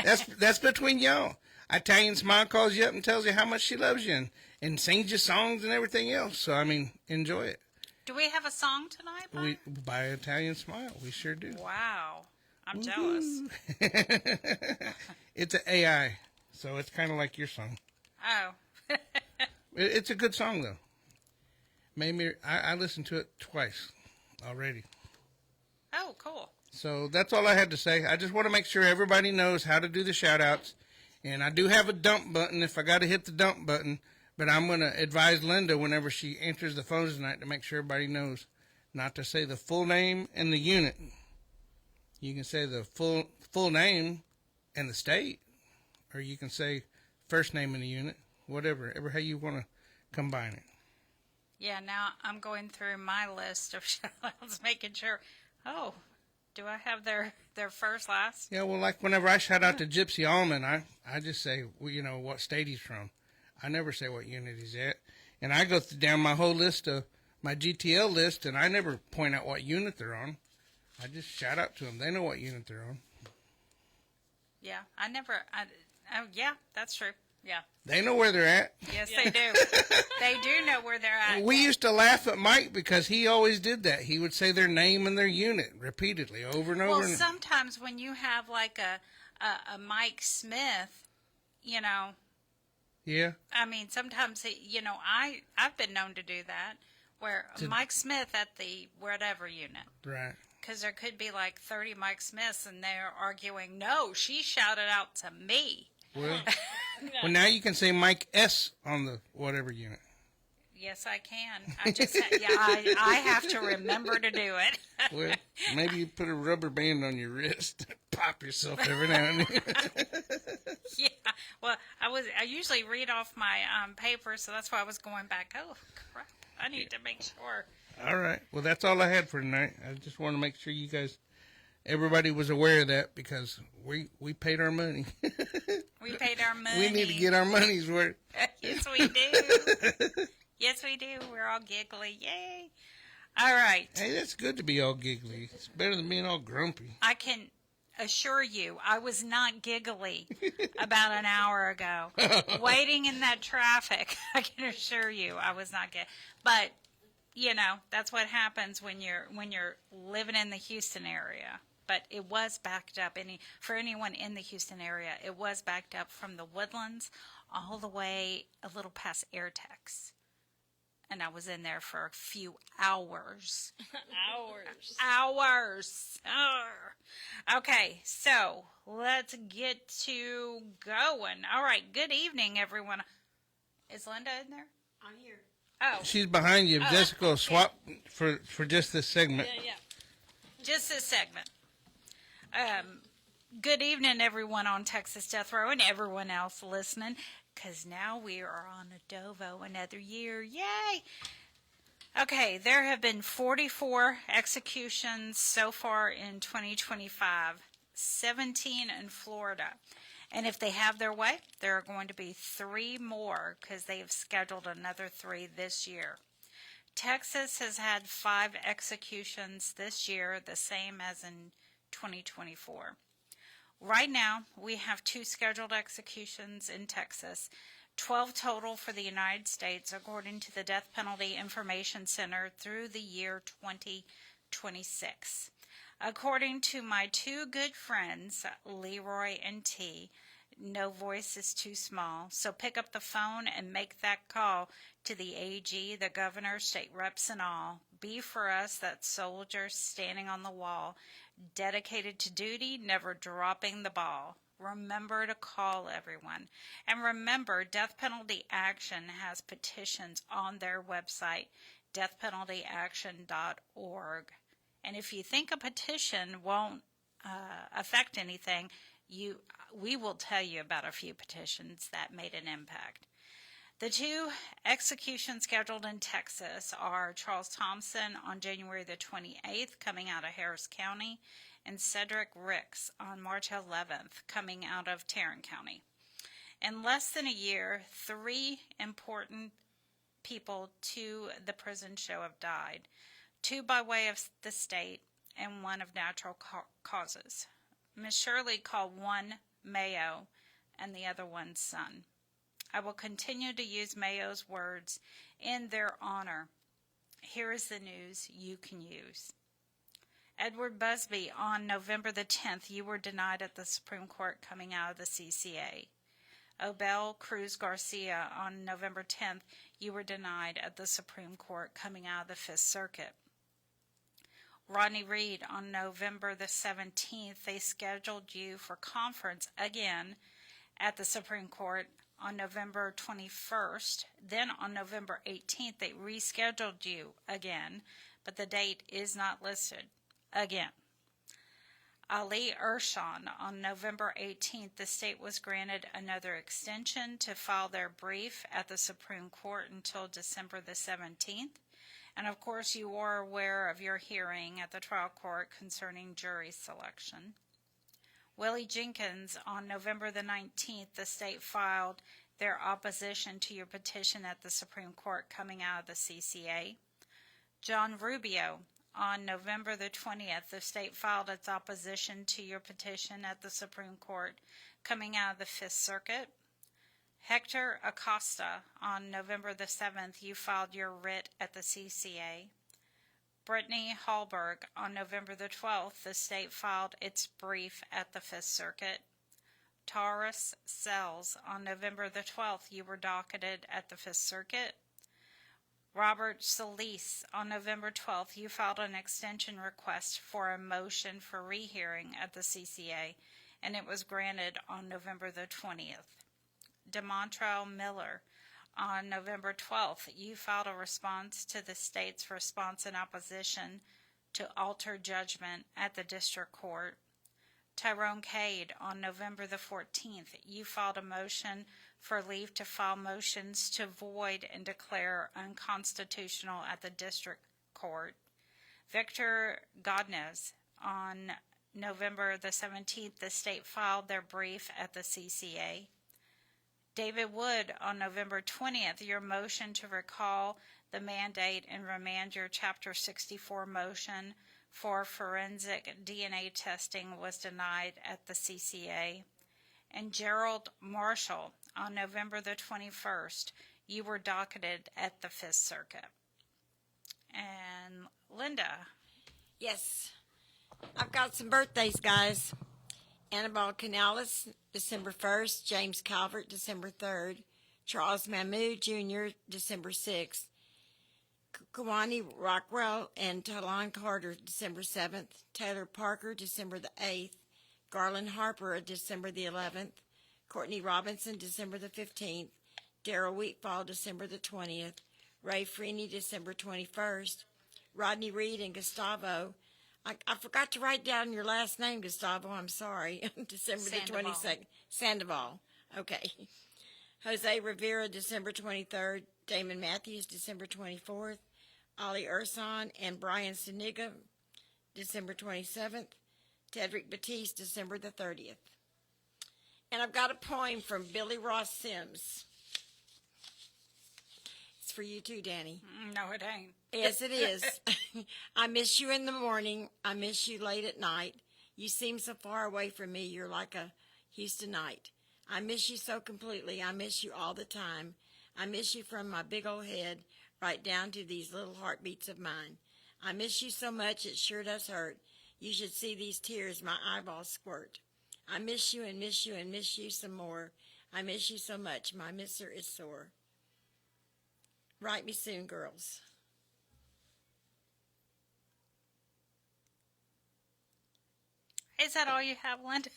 that's between y'all. Italian Smile calls you up and tells you how much she loves you, and sings you songs and everything else. So I mean, enjoy it. Do we have a song tonight, Bob? By Italian Smile. We sure do. Wow. I'm jealous. It's an AI, so it's kind of like your song. Oh. It's a good song, though. I listened to it twice already. Oh, cool. So that's all I had to say. I just want to make sure everybody knows how to do the shout-outs. And I do have a dump button if I got to hit the dump button. But I'm going to advise Linda whenever she enters the phones tonight to make sure everybody knows not to say the full name and the unit. You can say the full name and the state. Or you can say first name and the unit. Whatever how you want to combine it. Yeah, now I'm going through my list of shout-outs, making sure, oh, do I have their first, last? Yeah, well, like whenever I shout out to Gypsy Allman, I just say, well, what state he's from. I never say what unit he's at. And I go down my whole list of my GTL list, and I never point out what unit they're on. I just shout out to them. They know what unit they're on. Yeah, yeah, that's true. Yeah. They know where they're at. Yes, they do. They do know where they're at. We used to laugh at Mike because he always did that. He would say their name and their unit repeatedly over and over. Well, sometimes when you have like a Mike Smith, Yeah. I mean, sometimes, I've been known to do that, where Mike Smith at the whatever unit. Right. Because there could be like 30 Mike Smiths, and they're arguing, no, she shouted out to me. Well, well, now you can say Mike S. on the whatever unit. Yes, I can. I have to remember to do it. Well, maybe you put a rubber band on your wrist, pop yourself every now and then. Yeah. Well, I usually read off my paper, so that's why I was going back. Oh, crap. I need to make sure. All right. Well, that's all I had for tonight. I just want to make sure everybody was aware of that because we paid our money. We paid our money. We need to get our money's worth. Yes, we do. Yes, we do. We're all giggly. Yay. All right. Hey, that's good to be all giggly. It's better than being all grumpy. I can assure you I was not giggly about an hour ago. Waiting in that traffic, I can assure you I was not giggly. But, that's what happens when you're living in the Houston area. But it was backed up. For anyone in the Houston area, it was backed up from the Woodlands all the way a little past Airtex. And I was in there for a few hours. Hours. Okay, so let's get to going. All right, good evening, everyone. Is Linda in there? I'm here. Oh. She's behind you. Jessica will swap for just this segment. Yeah. Just this segment. Good evening, everyone on Texas Death Row and everyone else listening, because now we are on Edovo another year. Yay! Okay, there have been 44 executions so far in 2025, 17 in Florida. And if they have their way, there are going to be 3 more because they have scheduled another 3 this year. Texas has had 5 executions this year, the same as in 2024. Right now, we have 2 scheduled executions in Texas, 12 total for the United States, according to the Death Penalty Information Center through the year 2026. According to my 2 good friends, Leroy and T, no voice is too small, so pick up the phone and make that call to the AG, the governor, state reps and all. Be for us that soldier standing on the wall, dedicated to duty, never dropping the ball. Remember to call everyone. And remember, Death Penalty Action has petitions on their website, deathpenaltyaction.org. And if you think a petition won't affect anything, we will tell you about a few petitions that made an impact. The 2 executions scheduled in Texas are Charles Thompson on January the 28th, coming out of Harris County, and Cedric Ricks on March 11th, coming out of Tarrant County. In less than a year, 3 important people to the prison show have died, 2 by way of the state and 1 of natural causes. Miss Shirley called one Mayo and the other one son. I will continue to use Mayo's words in their honor. Here is the news you can use. Edward Busby, on November the 10th, you were denied at the Supreme Court coming out of the CCA. Obel Cruz Garcia, on November 10th, you were denied at the Supreme Court coming out of the Fifth Circuit. Rodney Reed, on November the 17th, they scheduled you for conference again at the Supreme Court on November 21st. Then on November 18th, they rescheduled you again, but the date is not listed again. Ali Ershon, on November 18th, the state was granted another extension to file their brief at the Supreme Court until December the 17th. And of course, you are aware of your hearing at the trial court concerning jury selection. Willie Jenkins, on November the 19th, the state filed their opposition to your petition at the Supreme Court coming out of the CCA. John Rubio, on November the 20th, the state filed its opposition to your petition at the Supreme Court coming out of the Fifth Circuit. Hector Acosta, on November the 7th, you filed your writ at the CCA. Brittany Hallberg, on November the 12th, the state filed its brief at the Fifth Circuit. Taurus Sells, on November the 12th, you were docketed at the Fifth Circuit. Robert Solis, on November 12th, you filed an extension request for a motion for rehearing at the CCA, and it was granted on November the 20th. DeMontrell Miller, on November 12th, you filed a response to the state's response in opposition to alter judgment at the district court. Tyrone Cade, on November the 14th, you filed a motion for leave to file motions to void and declare unconstitutional at the district court. Victor Godnez, on November the 17th, the state filed their brief at the CCA. David Wood, on November 20th, your motion to recall the mandate and remand your Chapter 64 motion for forensic DNA testing was denied at the CCA. And Gerald Marshall, on November the 21st, you were docketed at the Fifth Circuit. And Linda. Yes. I've got some birthdays, guys. Annabelle Canales, December 1st. James Calvert, December 3rd. Charles Mahmood Jr., December 6th. Kawani Rockwell and Talon Carter, December 7th. Taylor Parker, December the 8th. Garland Harper, December the 11th. Courtney Robinson, December the 15th. Darrell Wheatfall, December the 20th. Ray Freeney, December 21st. Rodney Reed and Gustavo. I forgot to write down your last name, Gustavo. I'm sorry. December Sandoval. the 22nd. Sandoval. Okay. Jose Rivera, December 23rd. Damon Matthews, December 24th. Ollie Urson and Brian Siniga, December 27th. Tedrick Batiste, December the 30th. And I've got a poem from Billy Ross Sims. It's for you too, Danny. No, it ain't. Yes, it is. I miss you in the morning. I miss you late at night. You seem so far away from me. You're like a Houstonite. I miss you so completely. I miss you all the time. I miss you from my big old head right down to these little heartbeats of mine. I miss you so much it sure does hurt. You should see these tears my eyeballs squirt. I miss you and miss you and miss you some more. I miss you so much. My misser is sore. Write me soon, girls. Is that all you have, Linda?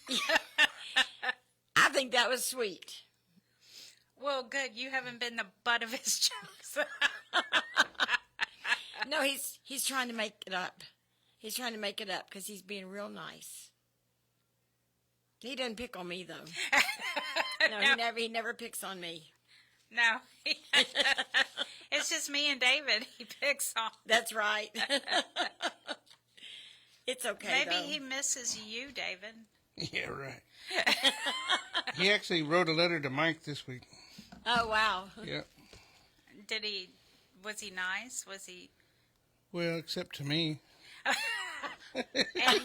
I think that was sweet. Well, good. You haven't been the butt of his jokes. No, he's trying to make it up. He's trying to make it up because he's being real nice. He doesn't pick on me though. No, he never picks on me. No. It's just me and David he picks on. That's right. It's okay. Maybe though. he misses you, David. Yeah, right. He actually wrote a letter to Mike this week. Oh wow. Yeah. Was he nice? Was he? Well, except to me. And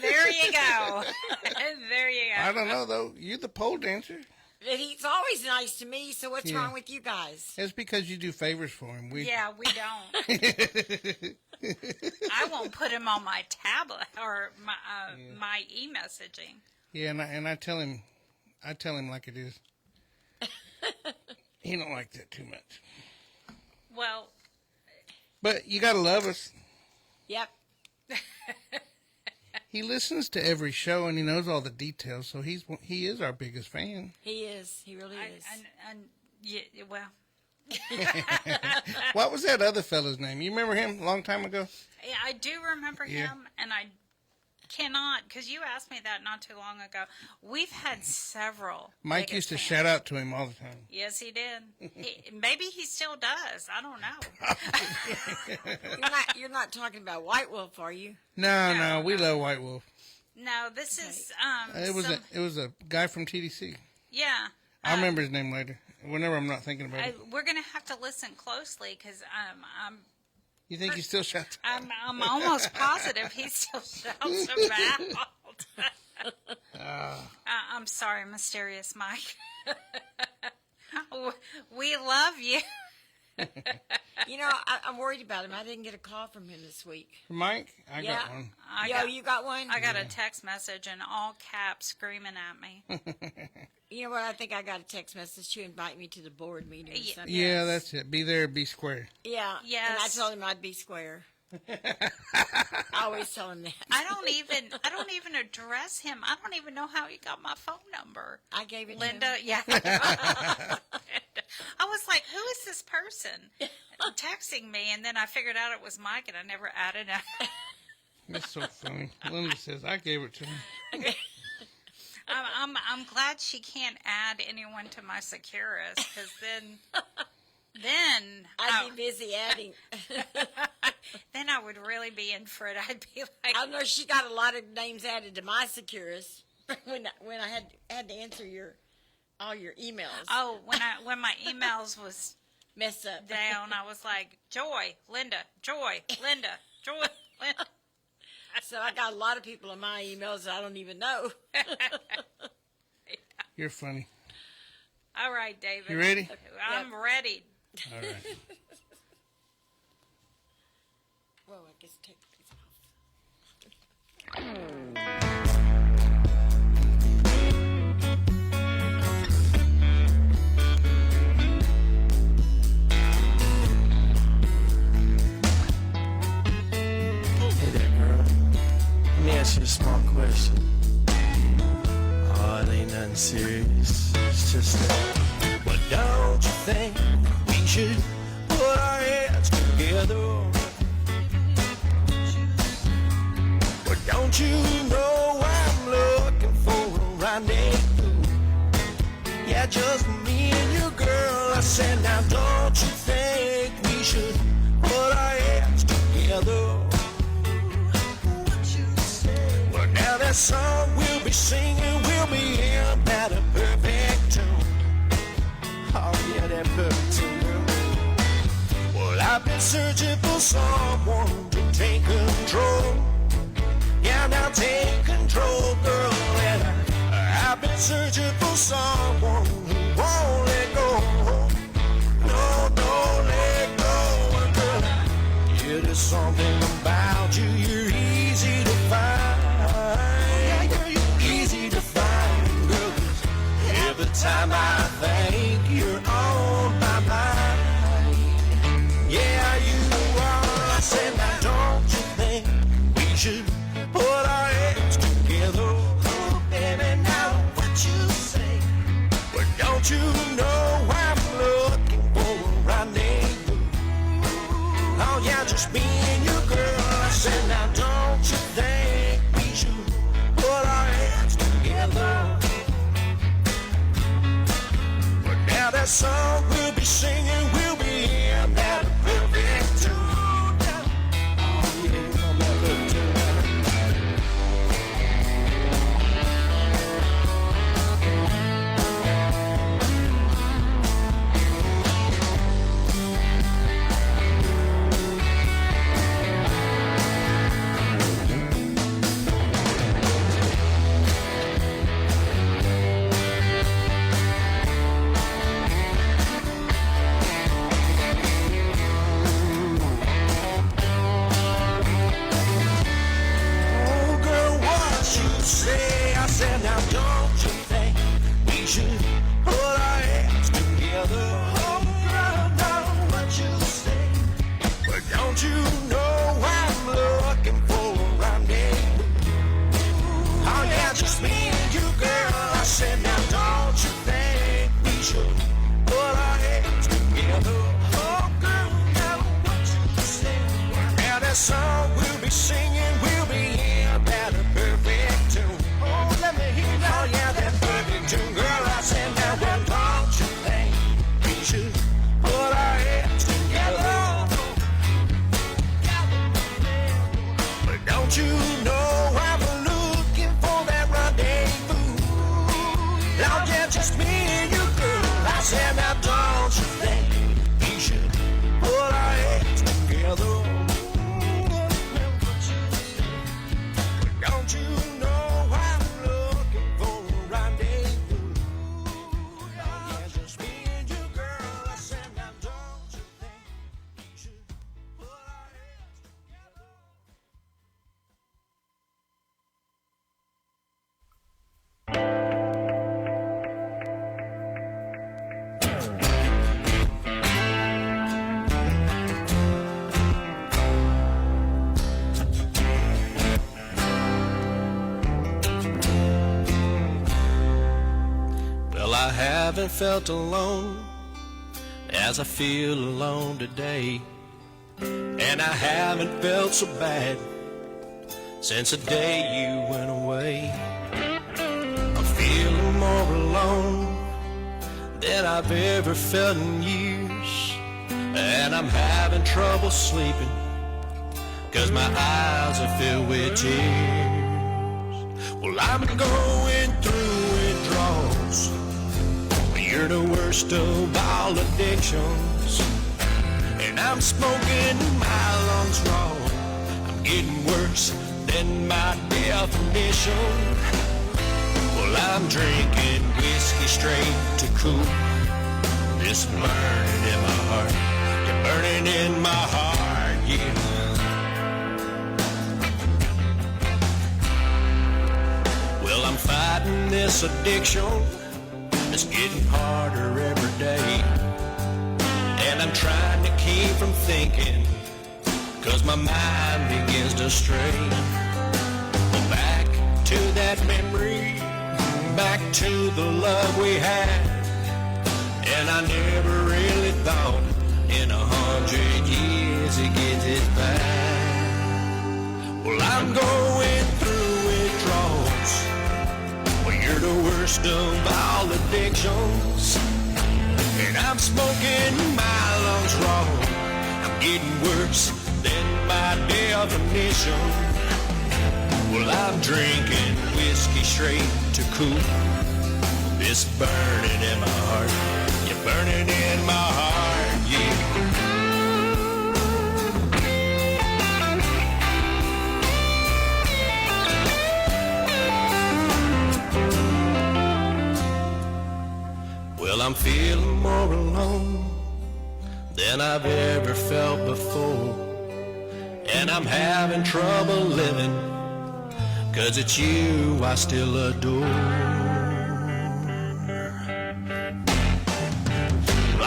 there you go. And there you go. I don't know though. You're the pole dancer. He's always nice to me, so what's wrong with you guys? It's because you do favors for him. Yeah, we don't. I won't put him on my tablet or my e-messaging. Yeah, and I tell him like it is. He don't like that too much. Well, but you gotta love us. Yep. He listens to every show and he knows all the details, so he is our biggest fan. He is. He really is. Yeah, well. What was that other fella's name? You remember him a long time ago? Yeah, I do remember him, and I cannot, because you asked me that not too long ago. We've had several. Mike used to shout out to him all the time. Yes, he did. Maybe he still does. I don't know. You're not talking about White Wolf, are you? No, we love White Wolf. No, this is It was a guy from TDC. Yeah. I'll remember his name later. Whenever I'm not thinking about it. We're gonna have to listen closely because You think he still shouts? I'm almost positive he still shouts about. I'm sorry, Mysterious Mike. We love you. You know, I'm worried about him. I didn't get a call from him this week. Mike? I got one. You got one? I got a text message in all caps screaming at me. You know what? I think I got a text message to invite me to the board meeting or something. Yeah, that's it. Be there, be square. Yeah. Yes. And I told him I'd be square. I always tell him that. I don't even address him. I don't even know how he got my phone number. I gave it Linda, to him. yeah. I was like, who is this person texting me? And then I figured out it was Mike, and I never added it. That's so funny. Linda says, I gave it to him. I'm glad she can't add anyone to my Securus, because then I'd be busy adding. Then I would really be in for it. I'd be like, I know she got a lot of names added to my Securus when I had to answer all your emails. oh, when my emails was Messed up. down, I was like, Joy, Linda, Joy, Linda, Joy, Linda. So I got a lot of people in my emails that I don't even know. You're funny. All right, David. You ready? I'm ready. All right. Whoa, I guess take these Hey there, girl. Let me ask you a small question. Oh, it ain't nothing serious. It's just that. Well, don't you think we should put our heads together? Well, don't you know I'm looking for a rendezvous? Yeah, just me and you, girl. I said, now don't you think we should put our heads together? Well, now that song we'll be singing, we'll be in at a perfect tune. Oh, yeah, that perfect tune, girl. Well, I've been searching for someone to take control. Yeah, now take control, girl. And I've been searching for someone who won't let go. No, don't let go, girl. Yeah, there's something about you. You're easy to find. Yeah, you're easy to find, girl. Every time I think you're on my mind. Yeah, you are. I said, now don't you think we should put our heads together? Oh, baby, now what you say? Well, don't you know I'm looking for a rendezvous? Oh, yeah, just me and you, girl. I said, now don't you think we should put our heads together? Well, now that song we'll be singing, we'll be in that perfect tune. Oh, yeah, on that perfect tune. that song we'll be singing, we'll be in that perfect tune. Oh, let me hear that. Oh, yeah, that perfect tune. Girl, I said, now, well, don't you think we should put our heads together? But don't you know I'm looking for that rendezvous? Now, yeah, just me and you, girl. I said, now, don't you think we should put our heads together? Don't you know I'm looking for a rendezvous? Yeah, just me and you, girl. I said, now don't you think we should put our heads together? Well, I haven't felt alone as I feel alone today, and I haven't felt so bad since the day you went away. I'm feeling more alone than I've ever felt in years, and I'm having trouble sleeping 'cause my eyes are filled with tears. Well, I'm going through withdrawals. You're the worst of all addictions, and I'm smoking my lungs raw. I'm getting worse than my definition. Well, I'm drinking whiskey straight to cool this burning in my heart. You're burning in my heart, yeah. Well, I'm fighting this addiction. It's getting harder every day, and I'm trying to keep from thinking 'cause my mind begins to stray. Well, back to that memory, back to the love we had, and I never really thought in 100 years it gets this bad. Well, I'm going through withdrawals. Well, you're the worst of all addictions, and I'm smoking my lungs raw. I'm getting worse than my definition. Well, I'm drinking whiskey straight to cool this burning in my heart. You're burning in my heart, yeah. Well, I'm feeling more alone than I've ever felt before, and I'm having trouble living 'cause it's you I still adore.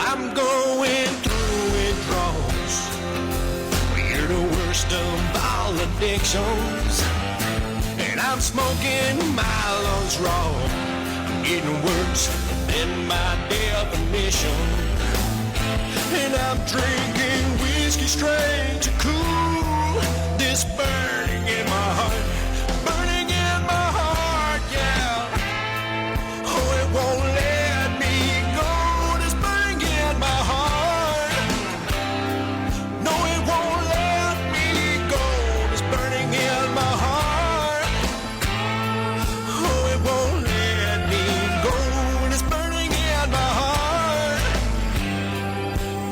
I'm going through withdrawals. You're the worst of all addictions, and I'm smoking my lungs raw. I'm getting worse than my definition, and I'm drinking whiskey straight to cool this burning in my heart, burning in my heart, yeah. Oh, it won't let me go, this burning in my heart. No, it won't let me go, this burning in my heart. Oh, it won't let me go, this burning in my heart.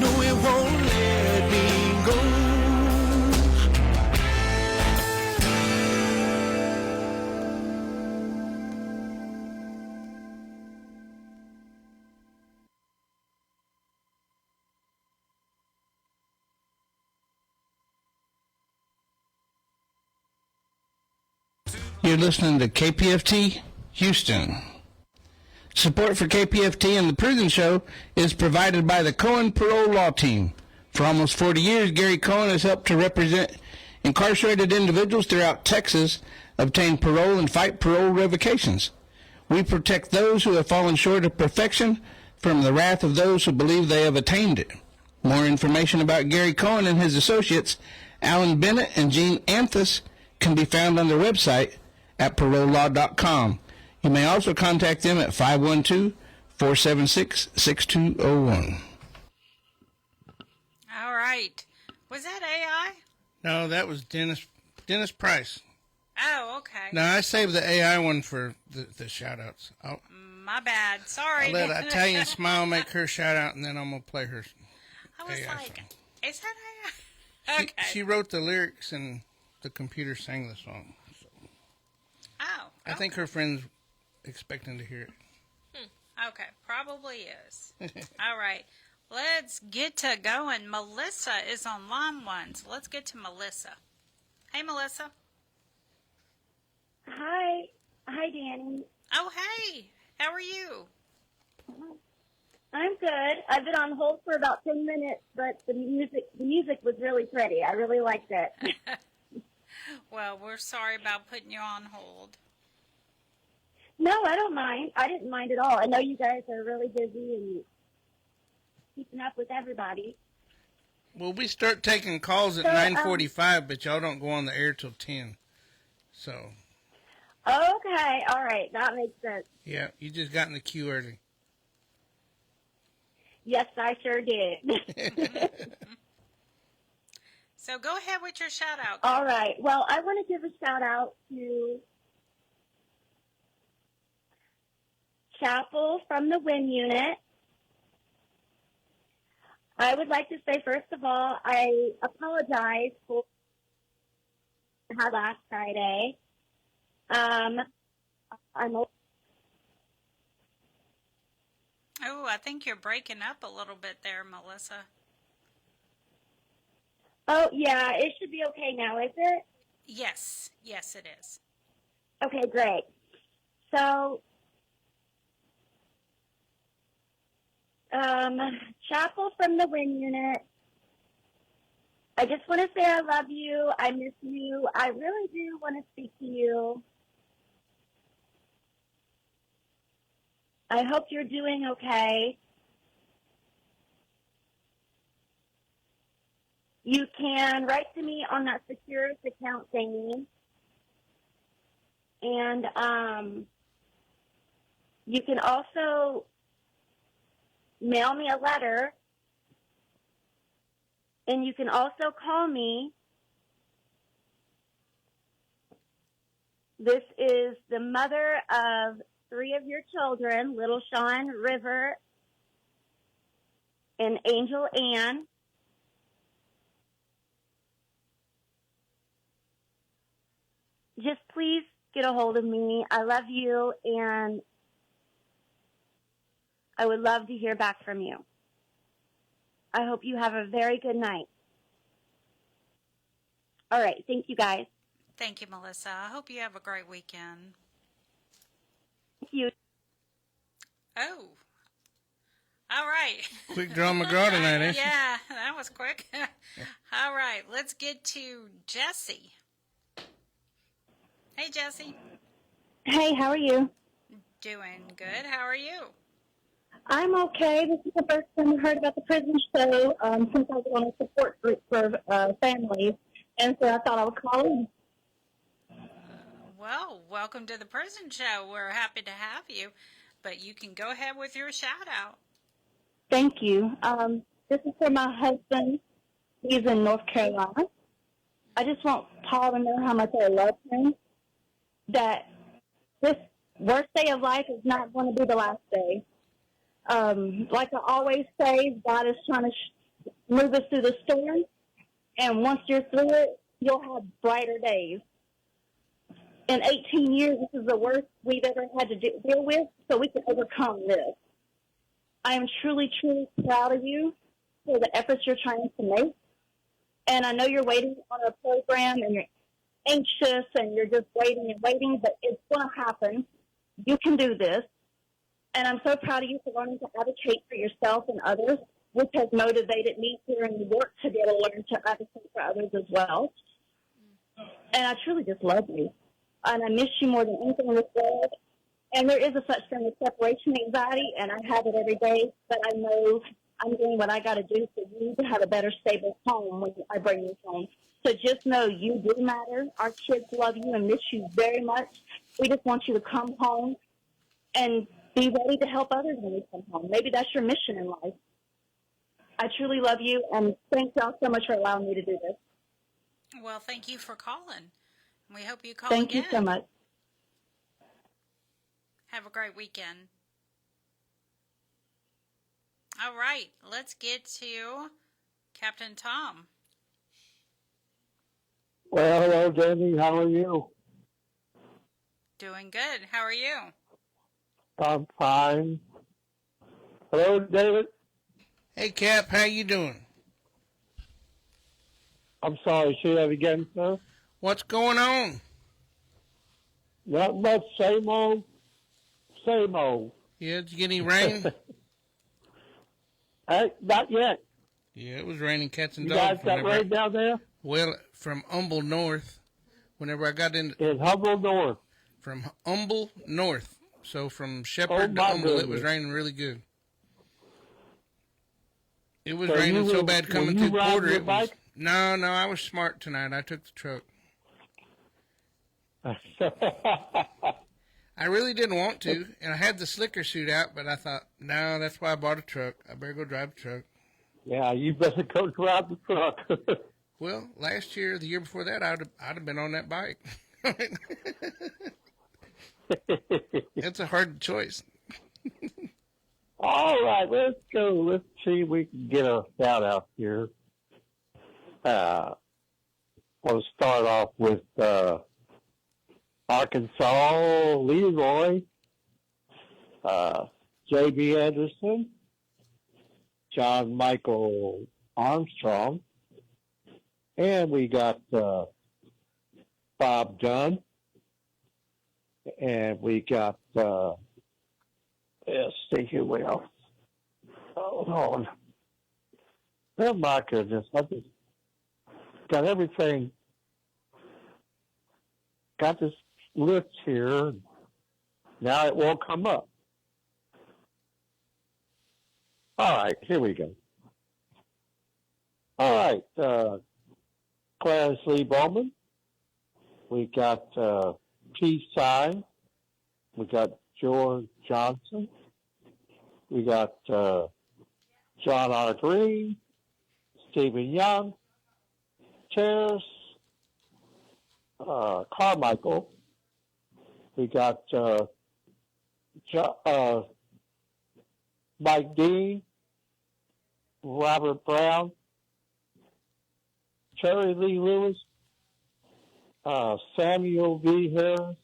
No, it won't let me go. You're listening to KPFT Houston. Support for KPFT and the Prison Show is provided by the Cohen Parole Law Team. For almost 40 years, Gary Cohen has helped to represent incarcerated individuals throughout Texas obtain parole and fight parole revocations. We protect those who have fallen short of perfection from the wrath of those who believe they have attained it. More information about Gary Cohen and his associates Alan Bennett and Gene Anthus can be found on their website at parolelaw.com. You may also contact them at 512-476-6201. All right. Was that AI? No, that was Dennis Price. Oh, okay. No, I saved the AI one for the shout-outs. My bad. Sorry. I'll let Italian Smile make her shout-out, and then I'm going to play her I was AI like, song. is that AI? Okay. She wrote the lyrics, and the computer sang the song. So. Oh. I think her friend's expecting to hear it. Okay, probably is. All right, let's get to going. Melissa is on line one, so let's get to Melissa. Hey, Melissa. Hi, Danny. Oh, hey. How are you? I'm good. I've been on hold for about 10 minutes, but the music was really pretty. I really liked it. Well, we're sorry about putting you on hold. No, I don't mind. I didn't mind at all. I know you guys are really busy and keeping up with everybody. Well, we start taking calls at 9:45, but y'all don't go on the air till 10. So. Okay, all right. That makes sense. Yeah, you just got in the queue early. Yes, I sure did. So go ahead with your shout out. All right. Well, I want to give a shout out to Chapel from the WIN unit. I would like to say, first of all, I apologize for last Friday. Oh, I think you're breaking up a little bit there, Melissa. Oh, yeah, it should be okay now, is it? Yes, it is. Okay, great. So, Chapel from the WIN unit, I just want to say I love you. I miss you. I really do want to speak to you. I hope you're doing okay. You can write to me on that Securus account thingy. And you can also mail me a letter. And you can also call me. This is the mother of 3 of your children, Little Sean, River, and Angel Ann. Just please get a hold of me. I love you, and I would love to hear back from you. I hope you have a very good night. All right. Thank you, guys. Thank you, Melissa. I hope you have a great weekend. Thank you. Oh. All right. Quick draw McGraw tonight, ain't Yeah, that was quick. All right. Let's get to Jesse. Hey, Jesse. Hey, how are you? Doing good. How are you? I'm okay. This is the first time I heard about the prison show since I was on a support group for families, and so I thought I would call in. Well, welcome to the prison show. We're happy to have you, but you can go ahead with your shout out. Thank you. This is for my husband. He's in North Carolina. I just want Paul to know how much I love him, that this worst day of life is not going to be the last day. Like I always say, God is trying to move us through the storm, and once you're through it, you'll have brighter days. In 18 years, this is the worst we've ever had to deal with, so we can overcome this. I am truly, truly proud of you for the efforts you're trying to make. And I know you're waiting on a program, and you're anxious, and you're just waiting and waiting, but it's going to happen. You can do this. And I'm so proud of you for learning to advocate for yourself and others, which has motivated me here in New York to be able to learn to advocate for others as well. And I truly just love you. And I miss you more than anything in this world. And there is a such thing as separation anxiety, and I have it every day, but I know I'm doing what I got to do for you to have a better, stable home when I bring you home. So just know you do matter. Our kids love you and miss you very much. We just want you to come home and be ready to help others when you come home. Maybe that's your mission in life. I truly love you, and thank y'all so much for allowing me to do this. Well, thank you for calling. We hope you call Thank again. you so much. Have a great weekend. All right, let's get to Captain Tom. Well, hello, Danny. How are you? Doing good. How are you? I'm fine. Hello, David. Hey, Cap, how you doing? I'm sorry, say that again, sir. What's going on? Not much, same old, same old. Yeah, did you get any rain? Not yet. Yeah, it was raining cats and You dogs. guys got rain down there? Well, from Humble North, whenever I got in... In Humble North. From Humble North. So from Shepherd to Humble, it was raining really good. It was raining so bad coming through Porter. It was... No, I was smart tonight. I took the truck. I really didn't want to, and I had the slicker suit out, but I thought, no, that's why I bought a truck. I better go drive the truck. Yeah, you better go drive the truck. Well, last year, the year before that, I'd have been on that bike. It's a hard choice. All right, let's go. Let's see if we can get a shout out here. We'll start off with Arkansas, Leroy, J.B. Anderson, John Michael Armstrong, and we got Bob Dunn, and we got, let's see who else. Hold on. Oh, my goodness. I just got everything. Got this list here. Now it won't come up. All right, here we go. All right, Clarence Lee Bowman. We got P. Sign. We got George Johnson. We got John R. Green, Stephen Young, Terrace, Carmichael. We got Mike Dean, Robert Brown, Terry Lee Lewis, Samuel V. Harris,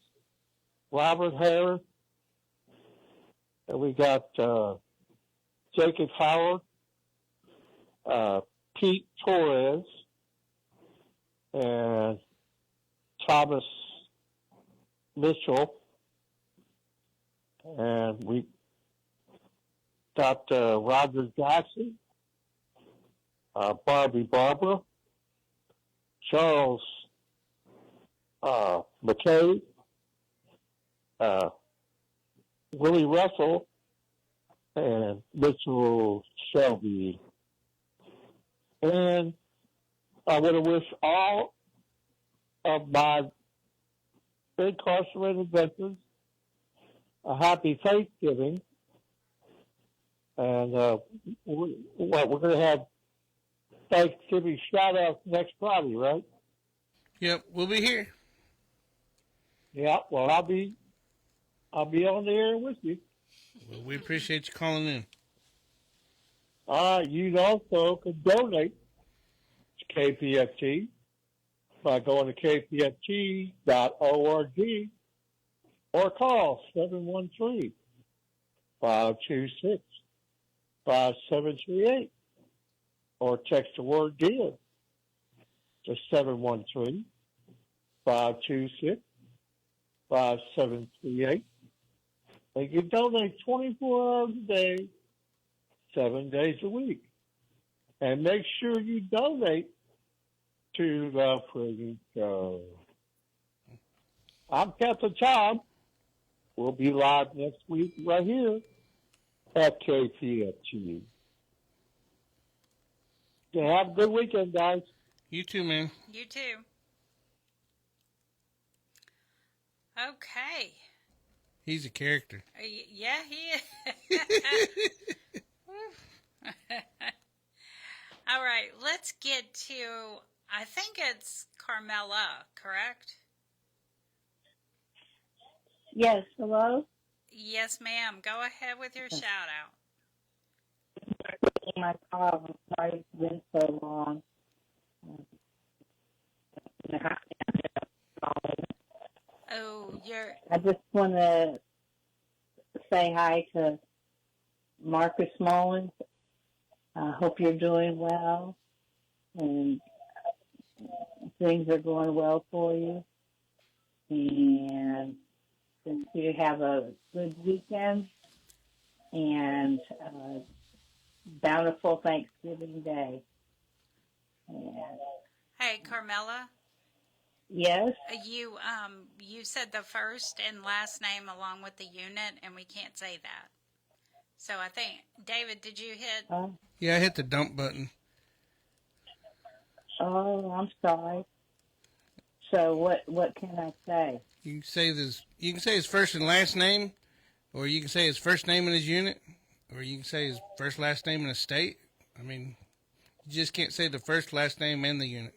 Robert Harris, and we got Jacob Howard, Pete Torres, and Thomas Mitchell, and we got Roger Jackson, Barbie Barbara, Charles McKay, Willie Russell, and Mitchell Shelby. And I want to wish all of my incarcerated veterans a happy Thanksgiving. And we're going to have Thanksgiving shout-outs next Friday, right? Yep, we'll be here. Yeah, well, I'll be on the air with you. Well, we appreciate you calling in. You also can donate to KPFT by going to kpft.org or call 713-526-5738 or text the word GIVE to 713-526-5738. They can donate 24 hours a day, 7 days a week. And make sure you donate to the Prison Show. I'm Captain Tom. We'll be live next week right here at KPFT. Yeah, have a good weekend, guys. You too, man. You too. Okay. He's a character. Yeah, he is. All right, let's get to, I think it's Carmela, correct? Yes, hello? Yes, ma'am. Go ahead with your shout out. My car, I'm sorry it's been so long. Oh, I just want to say hi to Marcus Mullins. I hope you're doing well and things are going well for you. And since you have a good weekend and bountiful Thanksgiving Day. And Hey, Carmela. yes? You said the first and last name along with the unit, and we can't say that. So I think, David, did you hit? Yeah, I hit the dump button. Oh, I'm sorry. So what can I say? You can say his first and last name, or you can say his first name and his unit, or you can say his first last name and his state. I mean, you just can't say the first last name and the unit.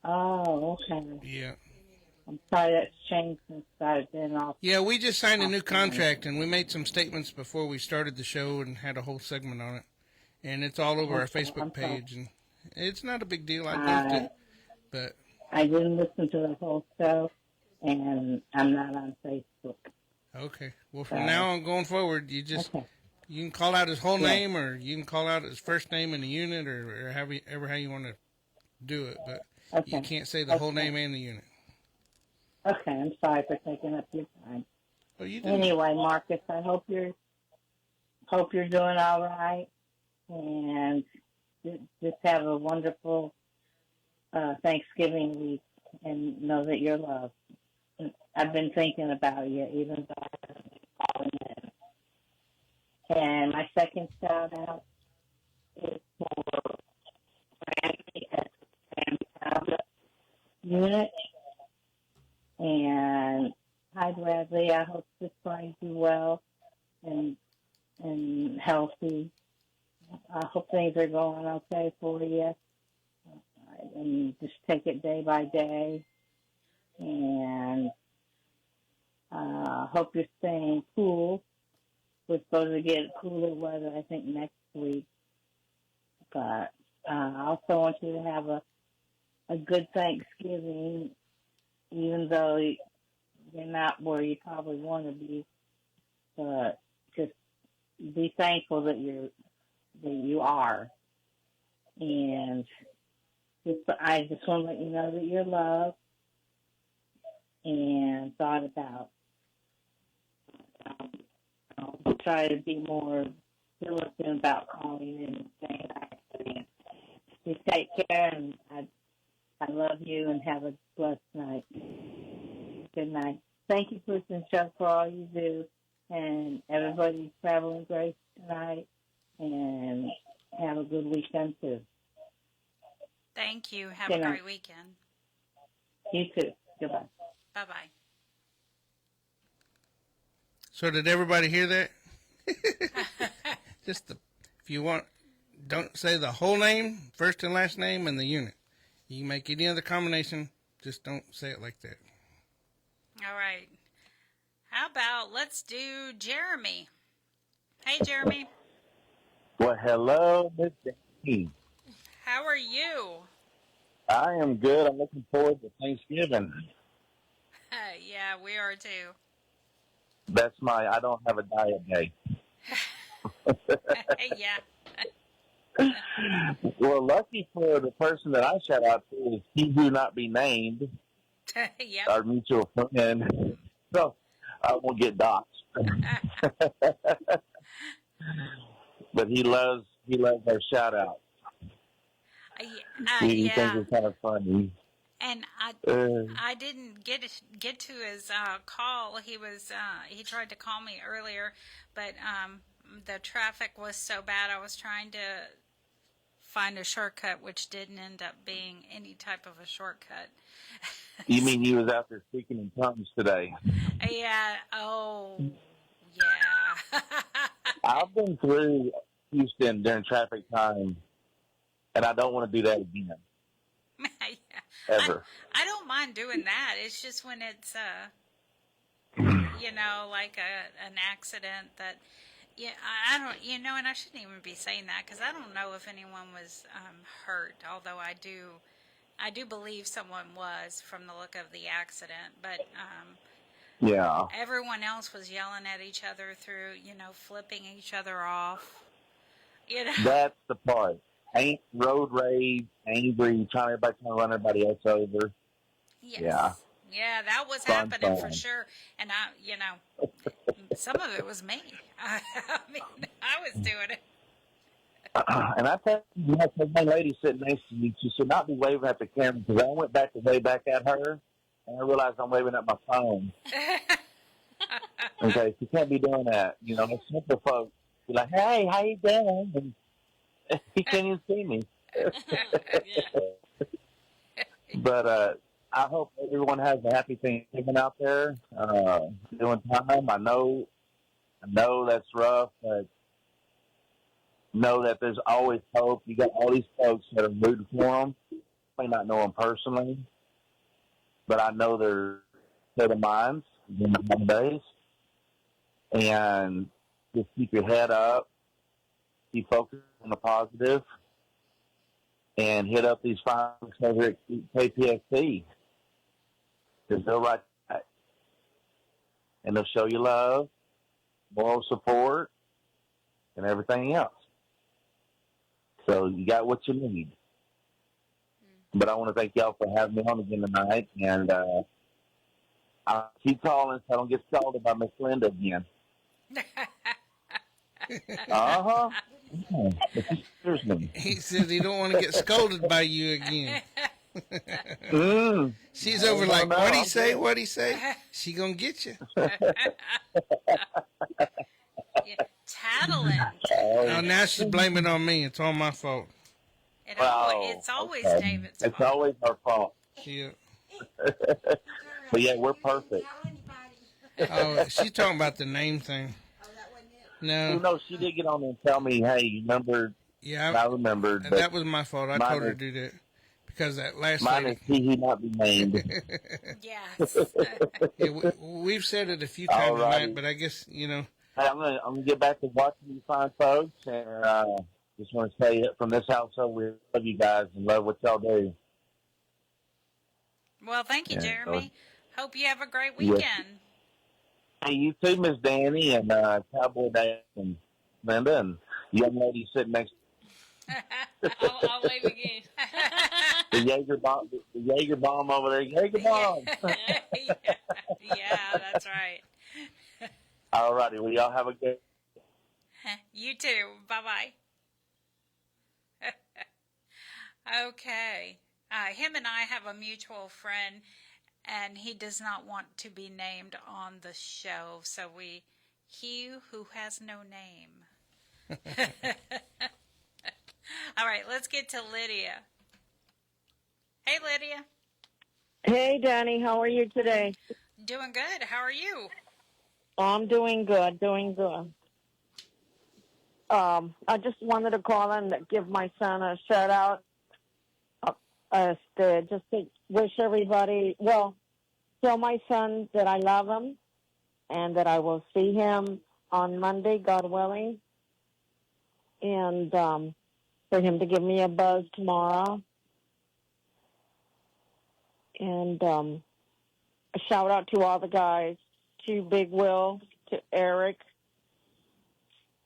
Oh, okay. Yeah. I'm sorry that's changed since I've been off. Yeah, we just signed a new contract, and we made some statements before we started the show and had a whole segment on it. And it's all over our Facebook page, and it's not a big deal. I posted it, but I didn't listen to the whole show, and I'm not on Facebook. okay. Well, from now on going forward, you can call out his whole name, or you can call out his first name in the unit, or however how you want to do it, but you can't say the whole name and the unit. Okay, I'm sorry for taking up your time. Oh, you didn't. Anyway, Marcus, I hope you're doing all right, and just have a wonderful Thanksgiving week, and know that you're loved. I've been thinking about you, even though I haven't been calling in. And my second shout out is for Randy at the Family Unit. And hi, Bradley. I hope this finds you well and healthy. I hope things are going okay for you. And just take it day by day. And hope you're staying cool. We're supposed to get cooler weather, I think, next week. But I also want you to have a good Thanksgiving, even though you're not where you probably want to be. But just be thankful that you are. And I just want to let you know that you're loved and thought about. I'll try to be more diligent about calling in and saying hi. You take care, and I love you, and have a blessed night. Good night. Thank you, Kristen Show, for all you do, and everybody traveling grace tonight, and have a good weekend, too. Thank you. Have Good a night. great weekend. You too. Goodbye. Bye-bye. So did everybody hear that? If you want, don't say the whole name, first and last name, and the unit. You can make any other combination, just don't say it like that. All right. How about let's do Jeremy. Hey, Jeremy. Well, hello, Miss Jackie. How are you? I am good. I'm looking forward to Thanksgiving. Yeah, we are too. That's I don't have a diet day. Yeah. Well, lucky for the person that I shout out to is he who not be named, Yep. our mutual friend. So I won't get doxxed. But he loves our shout out. He thinks it's kind of funny. And I didn't get to his call. He tried to call me earlier, but the traffic was so bad. I was trying to find a shortcut, which didn't end up being any type of a shortcut. You mean you was out there speaking in tongues today? Yeah. Oh, yeah. I've been through Houston during traffic time, and I don't want to do that again. Yeah. Ever. I don't mind doing that. It's just when it's, like an accident that, I don't, and I shouldn't even be saying that because I don't know if anyone was hurt, although I do believe someone was from the look of the accident, but Yeah. everyone else was yelling at each other through, flipping each other off. That's the part. Ain't road rage, angry, everybody trying to run everybody else over. Yes. Yeah. Yeah, that was Fun happening for time. sure. And some of it was me. I mean, I was doing it. And I tell you, my lady sitting next to me, she should not be waving at the camera because I went back to wave back at her, and I realized I'm waving at my phone. Okay, she can't be doing that. The simple folks be like, "Hey, how you doing?" And he can't even see me. But I hope everyone has a happy Thanksgiving out there. Doing time. I know that's rough, but know that there's always hope. You got all these folks that are rooting for them. I may not know them personally, but I know they're set of minds in the holidays. And just keep your head up, keep focused on the positive, and hit up these folks over at KPFT. Because they'll write back. And they'll show you love, moral support, and everything else. So you got what you need. But I want to thank y'all for having me on again tonight. And I'll keep calling so I don't get scolded by Miss Linda again. Uh-huh. He says he don't want to get scolded by you again. She's over like, what'd he say? What'd he say? She gonna get you. Tattling. Oh, now she's blaming it on me. It's all my fault. It's always David's fault. It's always our fault. Yeah. But yeah, we're perfect. Oh, she's talking about the name thing. No. No, she did get on there and tell me, hey, you remembered. Yeah, I remembered. That was my fault. I told her to do that. Because that last mine lady... is he not be named. Yes. Yeah, we've said it a few times tonight, but I guess, Hey, I'm gonna get back to watching you fine folks, and just want to say from this household, we love you guys and love what y'all do. Well, thank you, Jeremy. Hope you have a great weekend. Yes. Hey, you too, Miss Danny, and Cowboy Dan, and Linda, and the young lady sitting next to I'll wave again. the Yeager bomb over there. Yeager bomb. Yeah, that's right. All righty. Well, y'all have a good... You too. Bye-bye. Okay. Him and I have a mutual friend, and he does not want to be named on the show, so he who has no name. All right, let's get to Lydia. Hey, Lydia. Hey, Danny. How are you today? Doing good. How are you? I'm doing good, I just wanted to call and give my son a shout out. Just to wish everybody, tell my son that I love him and that I will see him on Monday, God willing, and for him to give me a buzz tomorrow. And a shout out to all the guys, to Big Will, to Eric,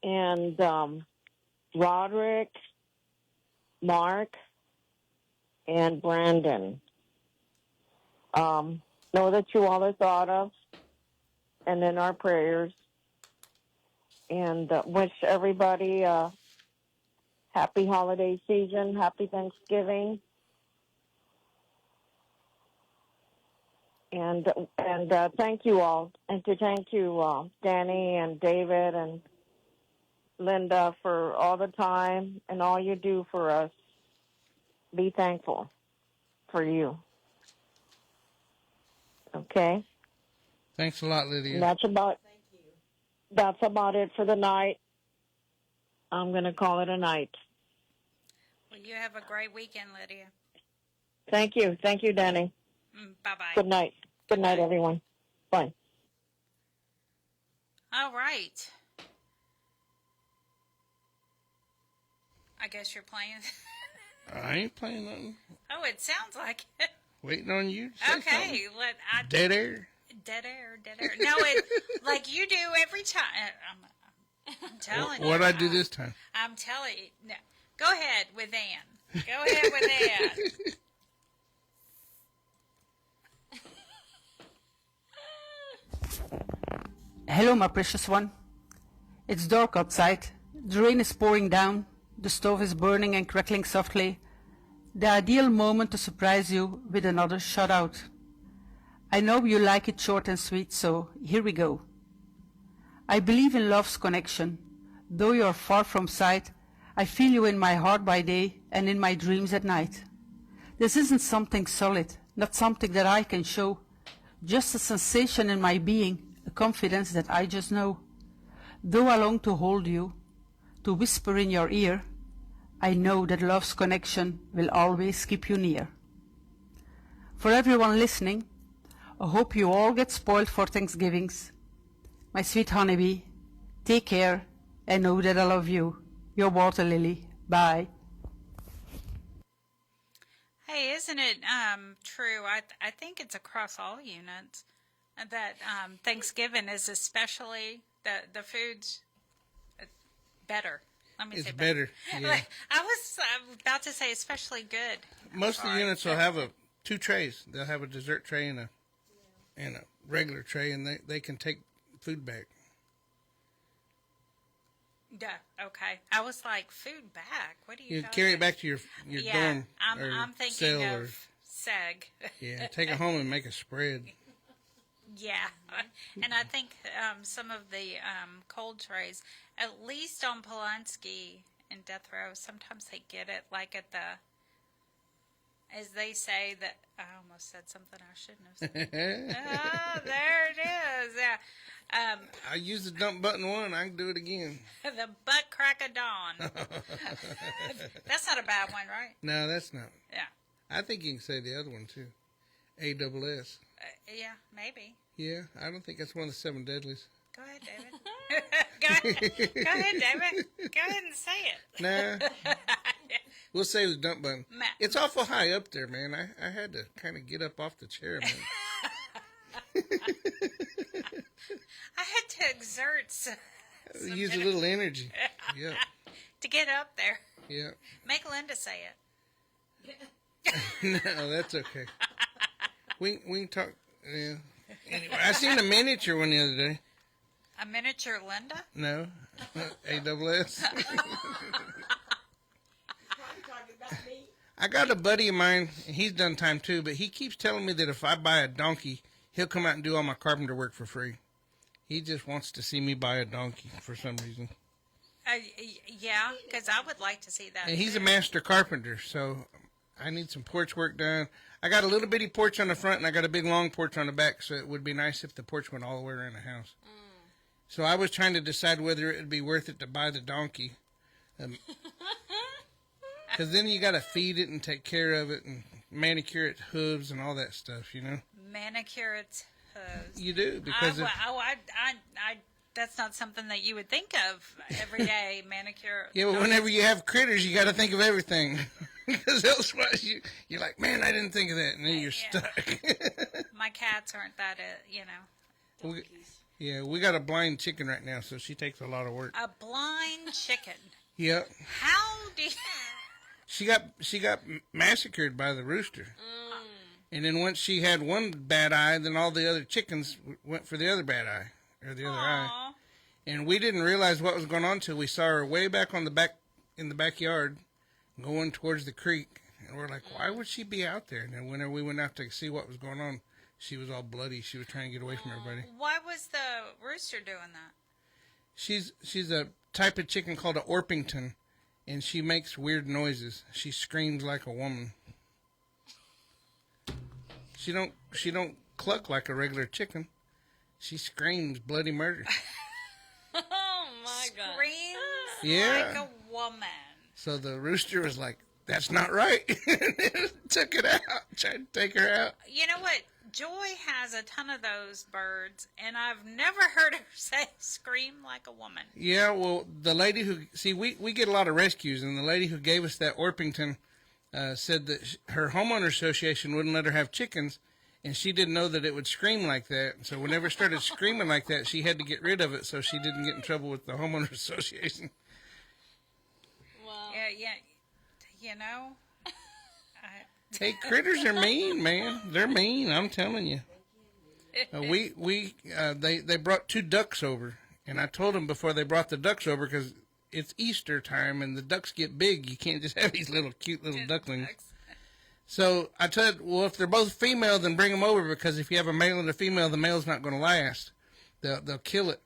and Roderick, Mark, and Brandon. Know that you all are thought of and in our prayers. And wish everybody a happy holiday season, happy Thanksgiving. And thank you all. And to thank you, Danny and David and Linda, for all the time and all you do for us. Be thankful for you. Okay? Thanks a lot, Lydia. And that's about it for the night. I'm going to call it a night. Well, you have a great weekend, Lydia. Thank you. Thank you, Danny. Bye-bye. Good night. Good night, everyone. Bye. All right. I guess you're playing. I ain't playing nothing. Oh, it sounds like it. Waiting on you to say Okay. something. Dead air. Dead air. No, it like you do every time. I'm telling you. What'd I do this time? I'm telling you. No. Go ahead with Ann. Go ahead with Ann. Hello, my precious one. It's dark outside. The rain is pouring down. The stove is burning and crackling softly. The ideal moment to surprise you with another shout-out. I know you like it short and sweet, so here we go. I believe in love's connection. Though you are far from sight, I feel you in my heart by day and in my dreams at night. This isn't something solid, not something that I can show, just a sensation in my being, a confidence that I just know. Though I long to hold you, to whisper in your ear, I know that love's connection will always keep you near. For everyone listening, I hope you all get spoiled for Thanksgivings. My sweet honeybee, take care and know that I love you. Your water lily. Bye. Hey, isn't it true? I think it's across all units that Thanksgiving is especially the food's better. Let me It's say better. Yeah. I was about to say especially good. Most of the units will have two trays. They'll have a dessert tray and a regular tray, and they can take food back. Yeah. Okay. I was like, food back. What do you? You carry it back to your yeah, dorm or I'm thinking cell of or seg. yeah. Take it home and make a spread. Yeah, and I think some of the cold trays, at least on Polanski and Death Row, sometimes they get it like at the, as they say that, I almost said something I shouldn't have said. Oh, there it is. Yeah. I used the dump button one. I can do it again. The butt crack of dawn. That's not a bad one, right? No, that's not. Yeah. I think you can say the other one too. ASS. Yeah, maybe. Yeah, I don't think that's one of the 7 deadlies. Go ahead, David. Go ahead, David. Go ahead and say it. Nah. We'll say the dump button. It's awful high up there, man. I had to kind of get up off the chair, man. I had to exert some use a little energy. Yeah. To get up there. Yeah. Make Linda say it. No, that's okay. We can talk. Yeah. Anyway, I seen a miniature one the other day. A miniature Linda? No. ASS. I got a buddy of mine, and he's done time too, but he keeps telling me that if I buy a donkey, he'll come out and do all my carpenter work for free. He just wants to see me buy a donkey for some reason. Yeah, because I would like to see that. And he's a master carpenter, so I need some porch work done. I got a little bitty porch on the front, and I got a big long porch on the back, so it would be nice if the porch went all the way around the house. So I was trying to decide whether it would be worth it to buy the donkey. Because then you got to feed it and take care of it and manicure its hooves and all that stuff, you know? Manicure its hooves. You do, because that's not something that you would think of every day, manicure. Yeah, but whenever you have critters, you got to think of everything. Because elsewise you're like, man, I didn't think of that, and then you're stuck. My cats aren't that, We got a blind chicken right now, so she takes a lot of work. A blind chicken. Yep. How do you... She got massacred by the rooster. And then once she had one bad eye, then all the other chickens went for the other bad eye, or the other eye. And we didn't realize what was going on until we saw her way back in the backyard, going towards the creek. And we're like, why would she be out there? And then whenever we went out to see what was going on, she was all bloody. She was trying to get away from everybody. Why was the rooster doing that? She's a type of chicken called a Orpington, and she makes weird noises. She screams like a woman. She don't cluck like a regular chicken. She screams bloody murder. Oh my God! Screams like a woman. So the rooster was like, "That's not right." Took it out. Tried to take her out. You know what? Joy has a ton of those birds, and I've never heard her say "scream like a woman." Yeah, well, the lady who we get a lot of rescues, and the lady who gave us that Orpington said that her homeowner association wouldn't let her have chickens, and she didn't know that it would scream like that. So whenever it started screaming like that, she had to get rid of it so she didn't get in trouble with the homeowner association. Wow. Yeah, you know. Hey, critters are mean, man. They're mean. I'm telling you. They brought 2 ducks over, and I told them before they brought the ducks over because it's Easter time and the ducks get big. You can't just have these little cute little ducklings. So I said, well, if they're both female, then bring them over because if you have a male and a female, the male's not going to last. They'll kill it.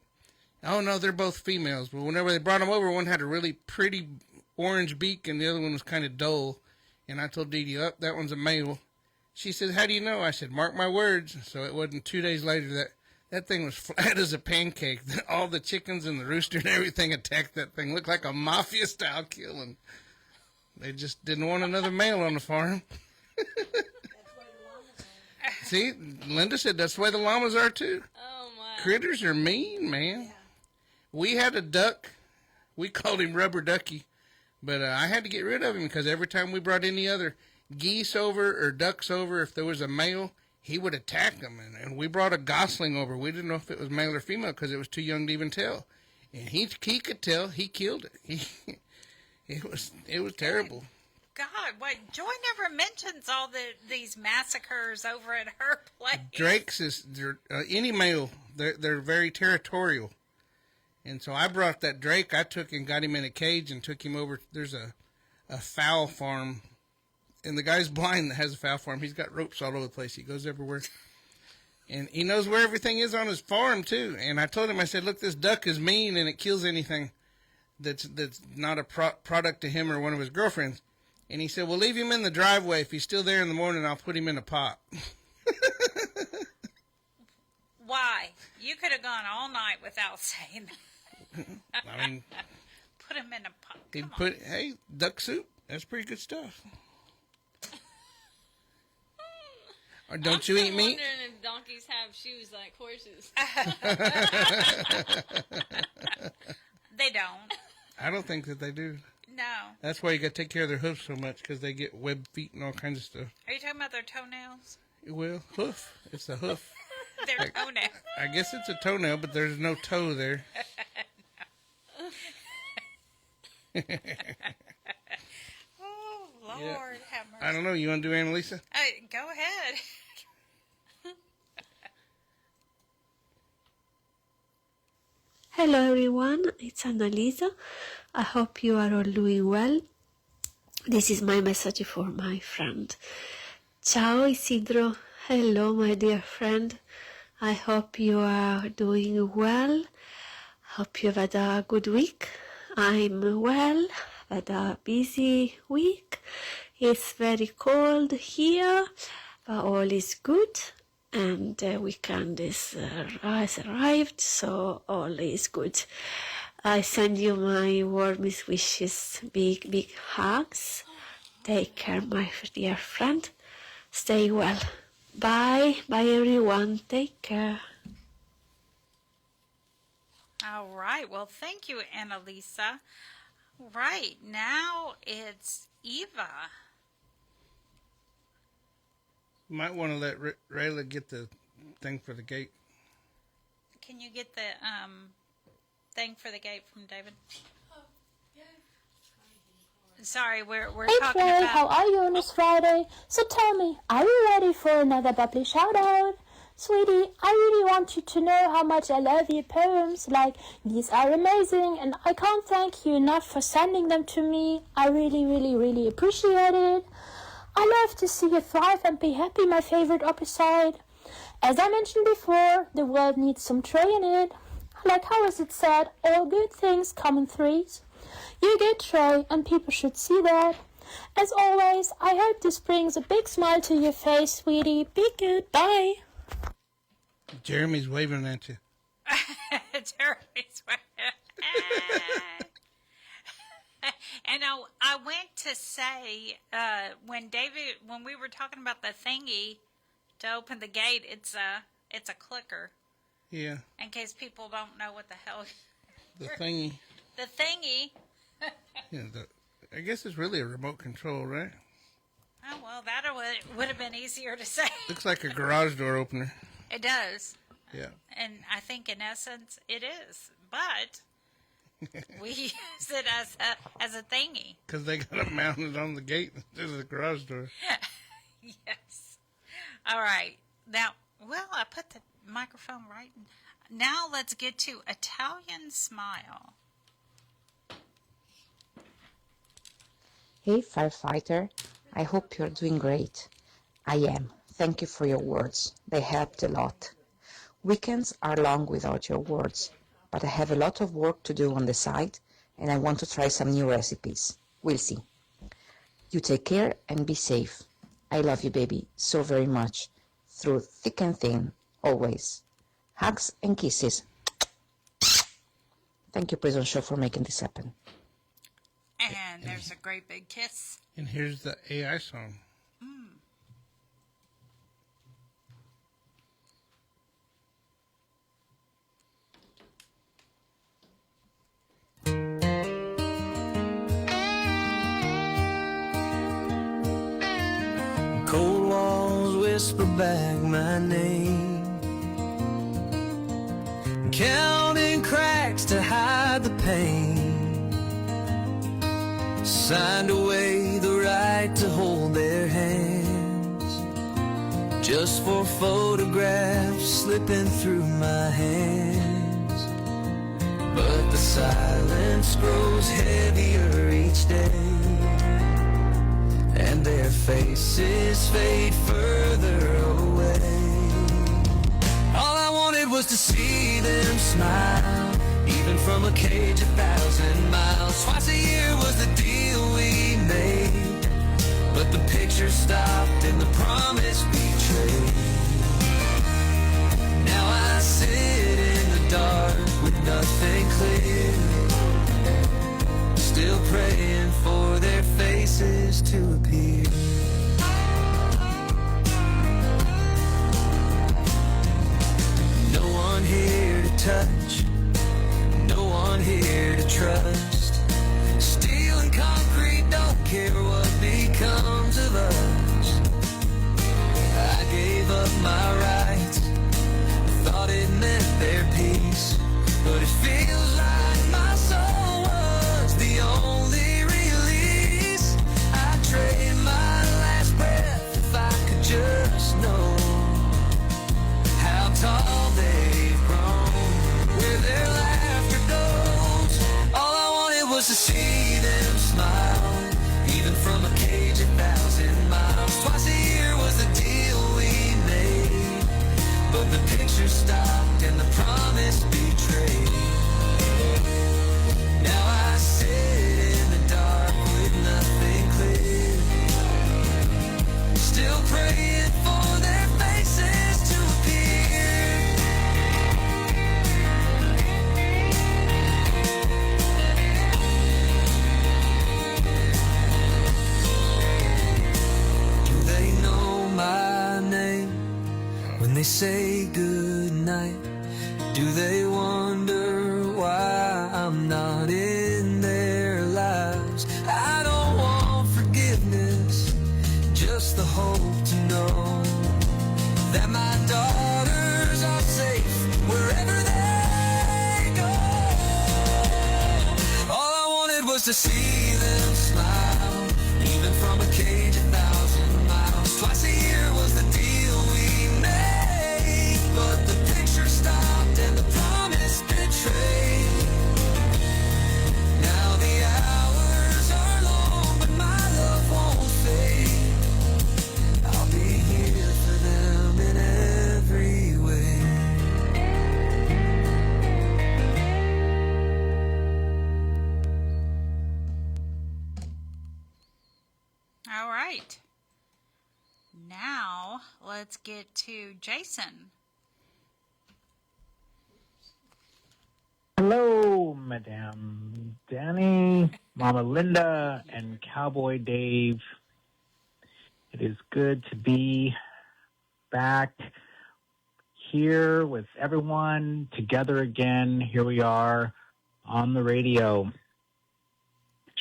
Oh no, they're both females. But whenever they brought them over, one had a really pretty orange beak and the other one was kind of dull. And I told Dee Dee, oh, that one's a male. She said, how do you know? I said, mark my words. So it wasn't 2 days later that thing was flat as a pancake. All the chickens and the rooster and everything attacked that thing. Looked like a mafia-style killing. They just didn't want another male on the farm. See, Linda said that's the way the llamas are, too. Oh, my. Critters are mean, man. Yeah. We had a duck. We called him Rubber Ducky. But I had to get rid of him because every time we brought any other geese over or ducks over, if there was a male, he would attack them. And we brought a gosling over. We didn't know if it was male or female because it was too young to even tell. And he could tell. He killed it. It was terrible. God, what? Joy never mentions all these massacres over at her place. Drake's any male. They're very territorial. And so I brought that Drake. I took and got him in a cage and took him over. There's a fowl farm, and the guy's blind that has a fowl farm. He's got ropes all over the place. He goes everywhere, and he knows where everything is on his farm too. And I told him, I said, look, this duck is mean and it kills anything that's not a product to him or one of his girlfriends. And he said, well, leave him in the driveway. If he's still there in the morning, I'll put him in a pot. Why? You could have gone all night without saying that. I mean, put him in a pot. Hey, duck soup. That's pretty good stuff. Or don't you eat meat? I'm wondering if donkeys have shoes like horses. They don't. I don't think that they do. No. That's why you got to take care of their hoofs so much because they get webbed feet and all kinds of stuff. Are you talking about their toenails? Well, hoof. It's a hoof. Their toenail. I guess it's a toenail, but there's no toe there. Oh, Lord, have mercy. I don't know. You want to do Annalisa? Go ahead. Hello everyone, it's Annalisa. I hope you are all doing well. This is my message for my friend. Ciao Isidro. Hello my dear friend. I hope you are doing well. Hope you've had a good week. I'm well. I've had a busy week. It's very cold here, but all is good. And the weekend has arrived, so all is good. I send you my warmest wishes, big hugs. Take care, my dear friend. Stay well. Bye everyone. Take care. All right. Well, thank you, Annalisa. Right now it's Eva. You might want to let Rayla get the thing for the gate. Can you get the thing for the gate from David? Sorry, we're hey talking Trey, about... how are you on this Friday? So tell me, are you ready for another bubbly shout out? Sweetie, I really want you to know how much I love your poems. Like, these are amazing, and I can't thank you enough for sending them to me. I really appreciate it. I love to see you thrive and be happy, my favorite episode. As I mentioned before, the world needs some Trey in it. Like how is it said, all good things come in threes? You get Trey, and people should see that. As always, I hope this brings a big smile to your face, sweetie. Be good. Bye. Jeremy's waving at you. Jeremy's waving. And I went to say, when we were talking about the thingy to open the gate, it's a clicker. Yeah. In case people don't know what the hell. The thingy. The thingy. Yeah, I guess it's really a remote control, right? Oh, well, that would have been easier to say. Looks like a garage door opener. It does. Yeah. And I think in essence it is. But we use it as a thingy. Because they got it mounted on the gate instead of the garage door. Yes. All right. Now, I put the microphone right. Now let's get to Italian Smile. Hey, firefighter. I hope you're doing great. I am. Thank you for your words. They helped a lot. Weekends are long without your words, but I have a lot of work to do on the side, and I want to try some new recipes. We'll see. You take care and be safe. I love you, baby, so very much. Through thick and thin, always. Hugs and kisses. Thank you, Prison Show, for making this happen. And there's a great big kiss. And here's the AI song. Cold walls whisper back my name, counting cracks to hide the pain, signed away the right to hold their hands, just for photographs slipping through my hands. But the silence grows heavier each day, and their faces fade further away. All I wanted was to see them smile, even from a cage 1,000 miles. Twice a year was the deal we made, but the picture stopped and the promise betrayed. Now I sit in the dark with nothing clear, still praying for their faces to appear. No one here to touch, no one here to trust. Steel and concrete don't care what becomes of us. I gave up my rights, thought it meant their peace, but it feels like my soul was the only release. I'd trade my last breath if I could just know how tall they've grown, where their laughter goes. All I wanted was to see them smile, even from a cage 1,000 miles. Twice a year was the deal we made, but the picture stopped and the promise betrayed. Now I sit in the dark with nothing clear, still praying for their faces to appear. Do they know my name when they say good night? Do they wonder why I'm not in their lives? I don't want forgiveness, just the hope to know that my daughters are safe wherever they go. All I wanted was to see them smile, even from a cage 1,000 miles. Twice a year was the deal we made, but the picture stopped and the promise betrayed. Now the hours are long, but my love won't fade. I'll be here for them in every way. now, let's get to Jason. Hello, Madame Danny, Mama Linda, and Cowboy Dave. It is good to be back here with everyone together again. Here we are on the radio.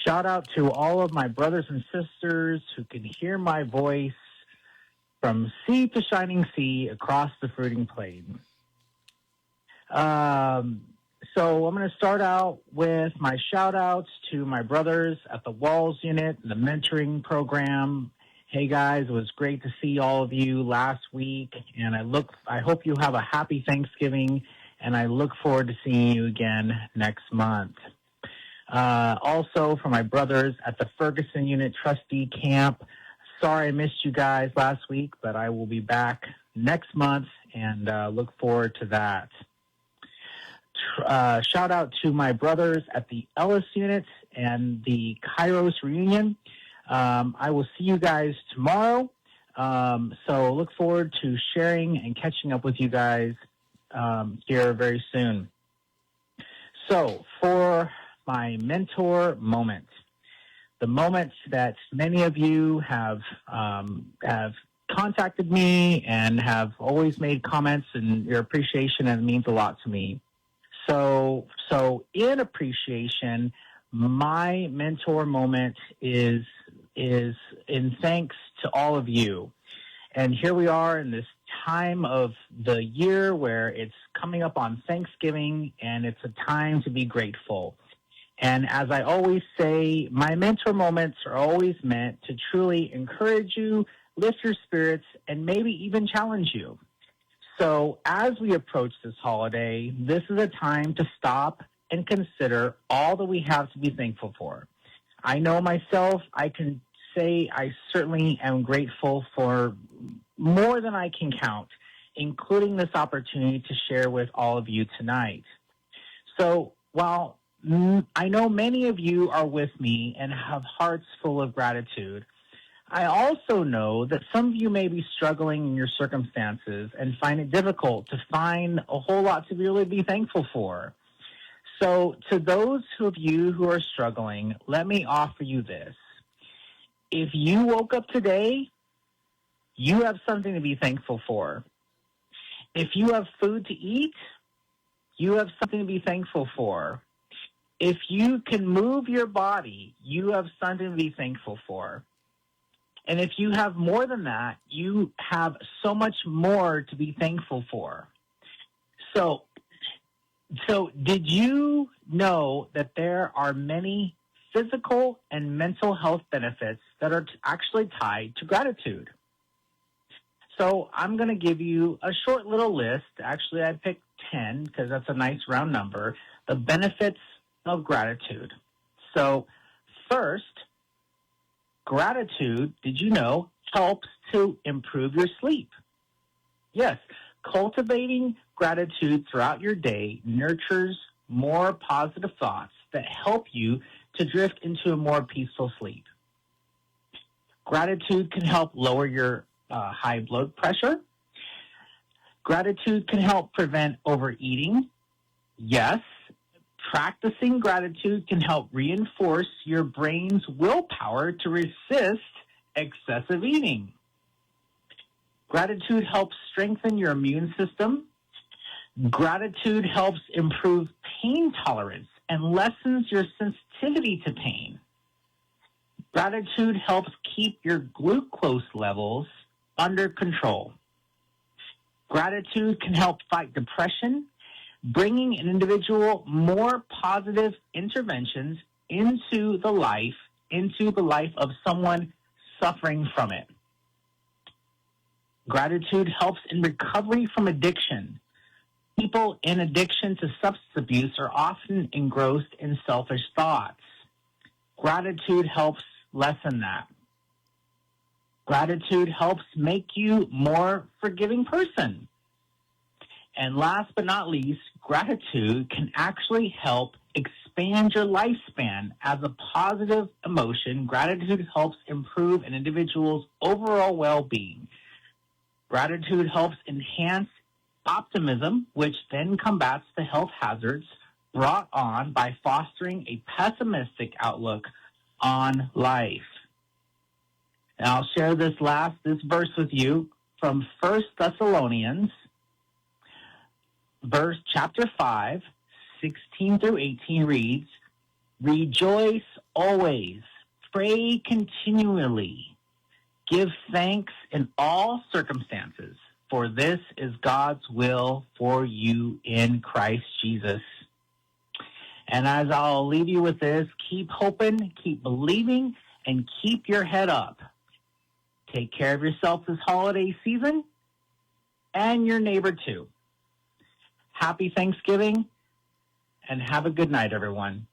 Shout out to all of my brothers and sisters who can hear my voice from sea to shining sea across the fruiting plain. So I'm going to start out with my shout-outs to my brothers at the Walls Unit, the mentoring program. Hey, guys, it was great to see all of you last week, and I hope you have a happy Thanksgiving, and I look forward to seeing you again next month. Also, for my brothers at the Ferguson Unit Trustee Camp, sorry I missed you guys last week, but I will be back next month, and look forward to that. Shout out to my brothers at the Ellis Unit and the Kairos Reunion. I will see you guys tomorrow. So look forward to sharing and catching up with you guys here very soon. So for my mentor moment, the moment that many of you have contacted me and have always made comments and your appreciation, and it means a lot to me. So in appreciation, my mentor moment is in thanks to all of you. And here we are in this time of the year where it's coming up on Thanksgiving, and it's a time to be grateful. And as I always say, my mentor moments are always meant to truly encourage you, lift your spirits, and maybe even challenge you. So as we approach this holiday, this is a time to stop and consider all that we have to be thankful for. I know myself, I can say I certainly am grateful for more than I can count, including this opportunity to share with all of you tonight. So while I know many of you are with me and have hearts full of gratitude, I also know that some of you may be struggling in your circumstances and find it difficult to find a whole lot to really be thankful for. So to those of you who are struggling, let me offer you this. If you woke up today, you have something to be thankful for. If you have food to eat, you have something to be thankful for. If you can move your body, you have something to be thankful for. And if you have more than that, you have so much more to be thankful for. So did you know that there are many physical and mental health benefits that are actually tied to gratitude? So I'm going to give you a short little list. Actually, I picked 10 because that's a nice round number. The benefits of gratitude. So first, gratitude, did you know, helps to improve your sleep? Yes, cultivating gratitude throughout your day nurtures more positive thoughts that help you to drift into a more peaceful sleep. Gratitude can help lower your high blood pressure. Gratitude can help prevent overeating. Yes, practicing gratitude can help reinforce your brain's willpower to resist excessive eating. Gratitude helps strengthen your immune system. Gratitude helps improve pain tolerance and lessens your sensitivity to pain. Gratitude helps keep your glucose levels under control. Gratitude can help fight depression, bringing an individual more positive interventions into the life of someone suffering from it. Gratitude helps in recovery from addiction. People in addiction to substance abuse are often engrossed in selfish thoughts. Gratitude helps lessen that. Gratitude helps make you a more forgiving person. And last but not least, gratitude can actually help expand your lifespan. As a positive emotion, gratitude helps improve an individual's overall well-being. Gratitude helps enhance optimism, which then combats the health hazards brought on by fostering a pessimistic outlook on life. And I'll share this verse with you from 1 Thessalonians, chapter 5, 16 through 18 reads, "Rejoice always, pray continually, give thanks in all circumstances, for this is God's will for you in Christ Jesus." And as I'll leave you with this, keep hoping, keep believing, and keep your head up. Take care of yourself this holiday season and your neighbor too. Happy Thanksgiving and have a good night, everyone.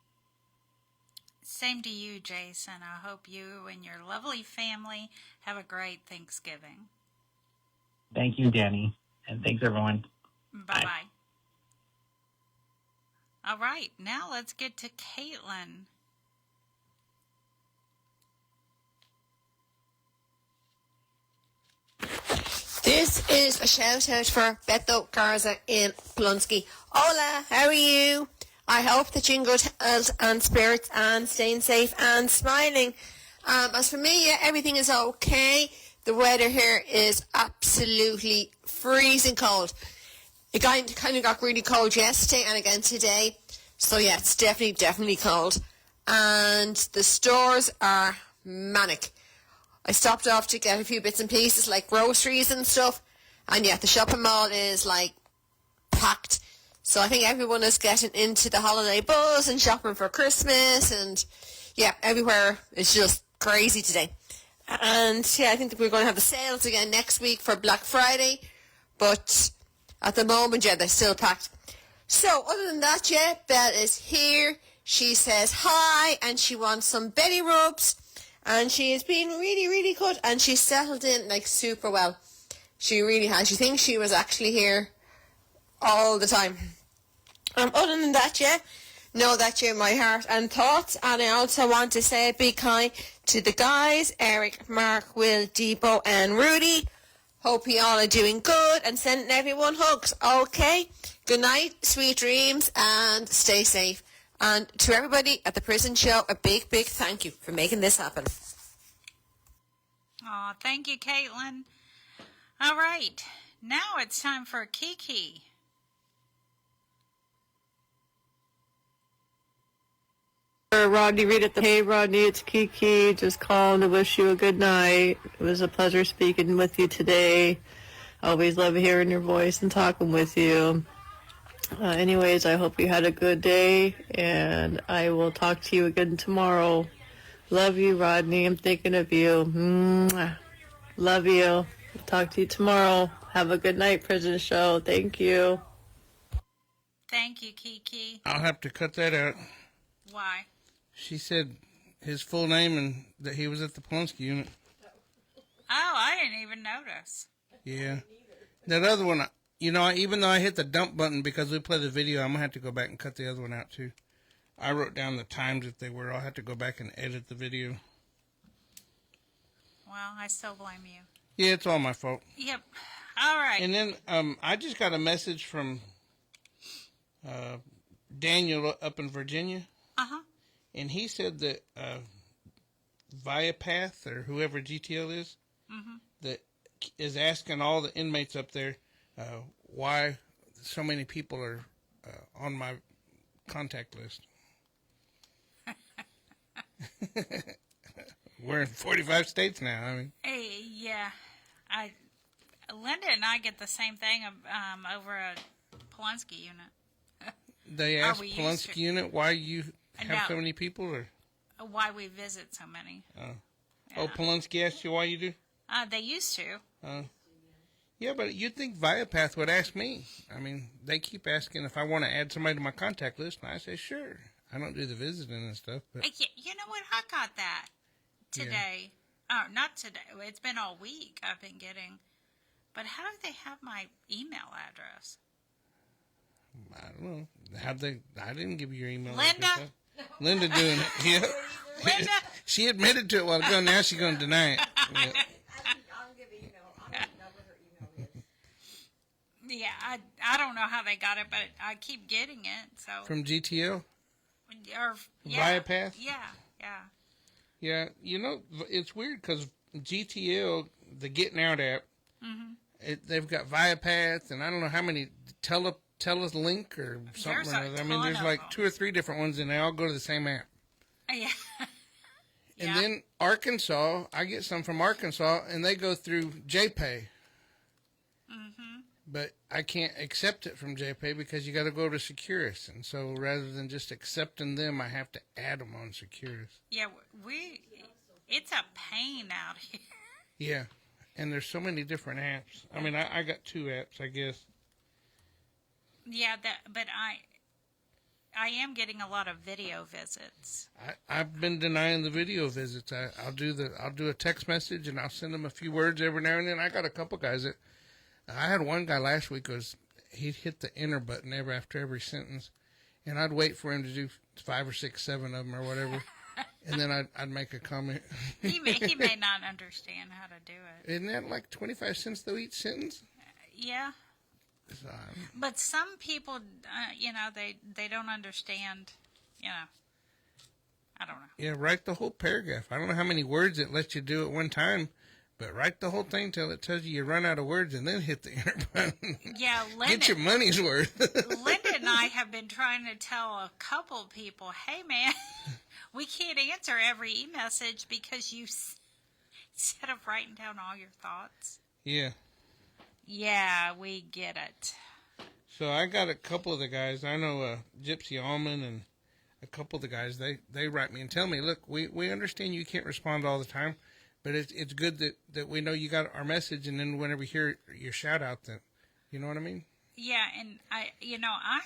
Same to you, Jason. I hope you and your lovely family have a great Thanksgiving. Thank you, Danny, and thanks, everyone. Bye-bye. All right, now let's get to Caitlin. This is a shout out for Beto Garza in Polunsky. Hola, how are you? I hope that you're in good health and spirits and staying safe and smiling. As for me, yeah, everything is okay. The weather here is absolutely freezing cold. It kind of got really cold yesterday and again today. So yeah, it's definitely cold. And the stores are manic. I stopped off to get a few bits and pieces like groceries and stuff. And yeah, the shopping mall is like packed. So I think everyone is getting into the holiday buzz and shopping for Christmas. And yeah, everywhere is just crazy today. And yeah, I think that we're going to have the sales again next week for Black Friday. But at the moment, yeah, they're still packed. So other than that, yeah, Belle is here. She says hi and she wants some belly rubs. And she has been really good. And she's settled in like super well. She really has. She thinks she was actually here all the time. Other than that, yeah, know that you're in my heart and thoughts. And I also want to say be kind to the guys, Eric, Mark, Will, Debo, and Rudy. Hope you all are doing good and sending everyone hugs. Okay? Good night, sweet dreams, and stay safe. And to everybody at the prison show, a big thank you for making this happen. Aw, thank you, Caitlin. All right, now it's time for Kiki. Rodney Reed at the Hey Rodney, it's Kiki. Just calling to wish you a good night. It was a pleasure speaking with you today. Always love hearing your voice and talking with you. Anyways, I hope you had a good day, and I will talk to you again tomorrow. Love you, Rodney. I'm thinking of you. Mwah. Love you. Talk to you tomorrow. Have a good night, Prison Show. Thank you. Thank you, Kiki. I'll have to cut that out. Why? She said his full name and that he was at the Polunsky unit. Oh, I didn't even notice. Yeah. That other one, you know, even though I hit the dump button because we played the video, I'm going to have to go back and cut the other one out, too. I wrote down the times that they were. I'll have to go back and edit the video. Well, I still blame you. Yeah, it's all my fault. Yep. All right. And then I just got a message from Daniel up in Virginia. Uh-huh. And he said that Viapath, or whoever GTL is, that is asking all the inmates up there why so many people are on my contact list. We're in 45 states now. I mean, Hey, yeah. Linda and I get the same thing over a Polunsky unit. they asked Polunsky unit why you have so many people, or why we visit so many. Oh, Polunsky asked you why you do? They used to. Yeah, but you'd think Viapath would ask me. I mean, they keep asking if I want to add somebody to my contact list, and I say, sure. I don't do the visiting and stuff. But You know what? I got that today. Yeah. Oh, not today. It's been all week I've been getting. But how do they have my email address? I don't know. I didn't give you your email Linda? address. Linda doing it. Yeah. Linda? She admitted to it a while ago. Now she's going to deny it. Yeah. Yeah, I don't know how they got it, but I keep getting it. So From GTL? Or Viapath? Yeah. Yeah, it's weird because GTL, the Getting Out app, they've got Viapath, and I don't know how many Telelink or something. There's or other. I mean, there's like 2 or 3 different ones, and they all go to the same app. Yeah. And then Arkansas, I get some from Arkansas, and they go through JPay. But I can't accept it from JPay because you got to go to Securus, and so rather than just accepting them, I have to add them on Securus. Yeah, it's a pain out here. Yeah, and there's so many different apps. I mean, I got 2 apps, I guess. Yeah, but I am getting a lot of video visits. I've been denying the video visits. I'll do a text message and I'll send them a few words every now and then. I got a couple guys that I had one guy last week he'd hit the enter button after every sentence, and I'd wait for him to do 5 or 6, 7 of them or whatever, and then I'd make a comment. He may not understand how to do it. Isn't that like 25 cents though each sentence? Yeah. So, but some people, they don't understand. I don't know. Yeah, write the whole paragraph. I don't know how many words it lets you do at one time. But write the whole thing till it tells you run out of words and then hit the enter button. Yeah, Get your money's worth. Linda and I have been trying to tell a couple people, hey, man, we can't answer every e-message because instead of writing down all your thoughts. Yeah. Yeah, we get it. So I got a couple of the guys. I know Gypsy Almond and a couple of the guys, they write me and tell me, look, we understand you can't respond all the time. But it's good that we know you got our message, and then whenever we hear your shout out, that you know what I mean? Yeah, and I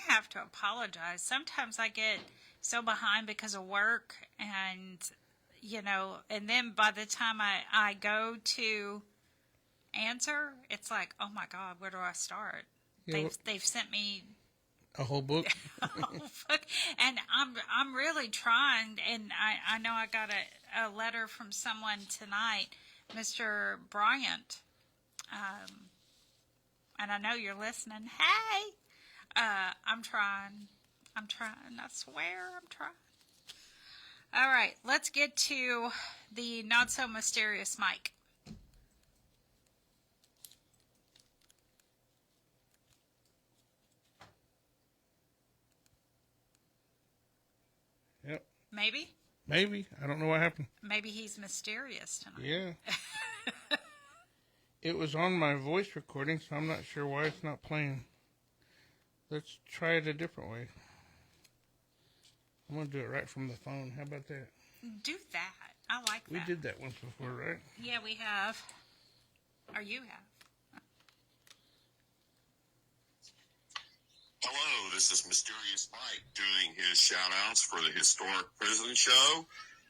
have to apologize. Sometimes I get so behind because of work, and and then by the time I go to answer, it's like, oh my God, where do I start? Yeah, they've sent me a whole book. And I'm really trying, and I know I got a letter from someone tonight, Mr. Bryant, and I know you're listening. Hey, I'm trying, I swear I'm trying. All right, let's get to the not so mysterious Mike. Yep. Maybe. I don't know what happened. Maybe he's mysterious tonight. Yeah. It was on my voice recording, so I'm not sure why it's not playing. Let's try it a different way. I'm going to do it right from the phone. How about that? Do that. I like that. We did that once before, right? Yeah, we have. Or you have. Hello, this is Mysterious Mike doing his shout-outs for the Historic Prison Show.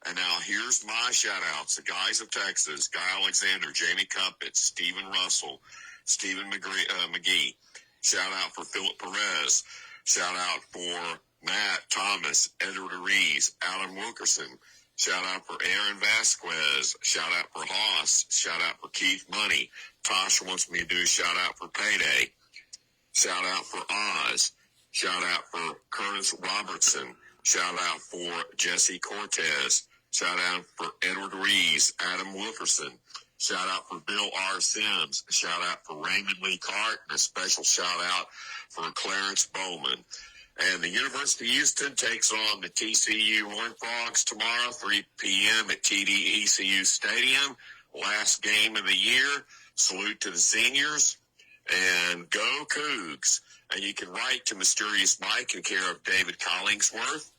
And now here's my shout-outs. The guys of Texas, Guy Alexander, Jamie Cuppett, Stephen Russell, Stephen McGee. Shout-out for Philip Perez. Shout-out for Matt Thomas, Edward Rees, Alan Wilkerson. Shout-out for Aaron Vasquez. Shout-out for Haas. Shout-out for Keith Money. Tosh wants me to do a shout-out for Payday. Shout out for Oz. Shout out for Curtis Robertson. Shout out for Jesse Cortez. Shout out for Edward Rees, Adam Wilkerson. Shout out for Bill R. Sims. Shout out for Raymond Lee Clark. And a special shout out for Clarence Bowman. And the University of Houston takes on the TCU Horned Frogs tomorrow, 3 p.m. at TD ECU Stadium. Last game of the year. Salute to the seniors. And go Cougs. And you can write to Mysterious Mike in care of David Collingsworth,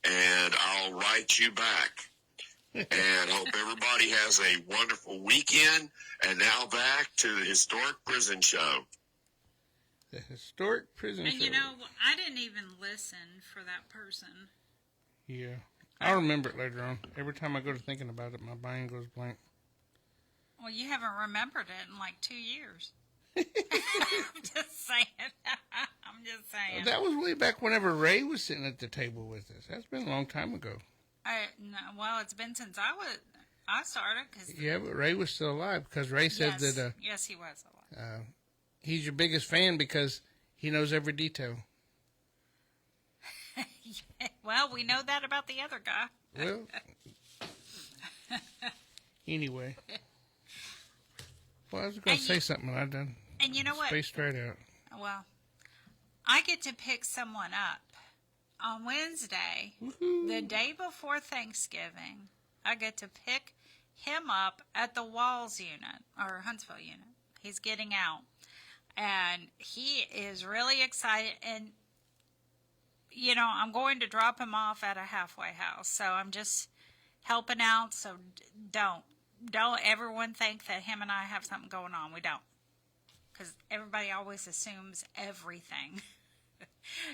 and I'll write you back. And hope everybody has a wonderful weekend. And now back to the Historic Prison Show. The Historic Prison Show. And I didn't even listen for that person. Yeah. I'll remember it later on. Every time I go to thinking about it, my mind goes blank. Well, you haven't remembered it in like 2 years. I'm just saying. That was way back whenever Ray was sitting at the table with us. That's been a long time ago. No, well, it's been since I started. Yeah, but Ray was still alive because Ray said that. Yes, he was alive. he's your biggest fan because he knows every detail. Well, we know that about the other guy. Well, anyway. Well, I was going to say something, I done. And you know what? Spaced right out. Well, I get to pick someone up on Wednesday, the day before Thanksgiving. I get to pick him up at the Walls unit, or Huntsville unit. He's getting out. And he is really excited. And, you know, I'm going to drop him off at a halfway house. So I'm just helping out. So don't everyone think that him and I have something going on. We don't. Because everybody always assumes everything.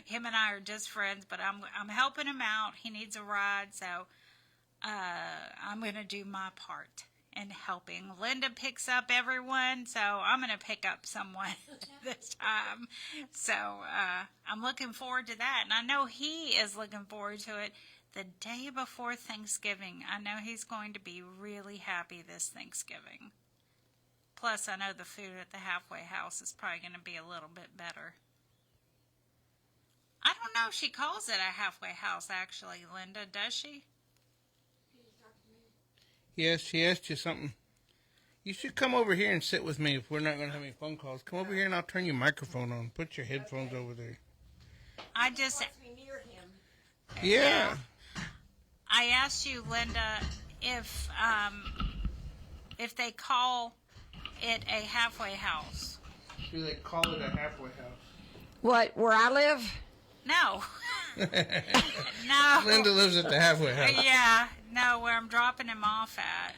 Him and I are just friends, but I'm helping him out. He needs a ride, so I'm going to do my part in helping. Linda picks up everyone, so I'm going to pick up someone this time. So I'm looking forward to that, and I know he is looking forward to it. The day before Thanksgiving, I know he's going to be really happy this Thanksgiving. Plus, I know the food at the halfway house is probably going to be a little bit better. I don't know if she calls it a halfway house, actually, Linda. Does she? Yes, she asked you something. You should come over here and sit with me if we're not going to have any phone calls. Come over here and I'll turn your microphone on. Put your headphones over there. I just... Yeah. I asked you, Linda, if they call it a halfway house. Do they call it a halfway house? What, where I live? No. No. Linda lives at the halfway house. Yeah. No, where I'm dropping him off at.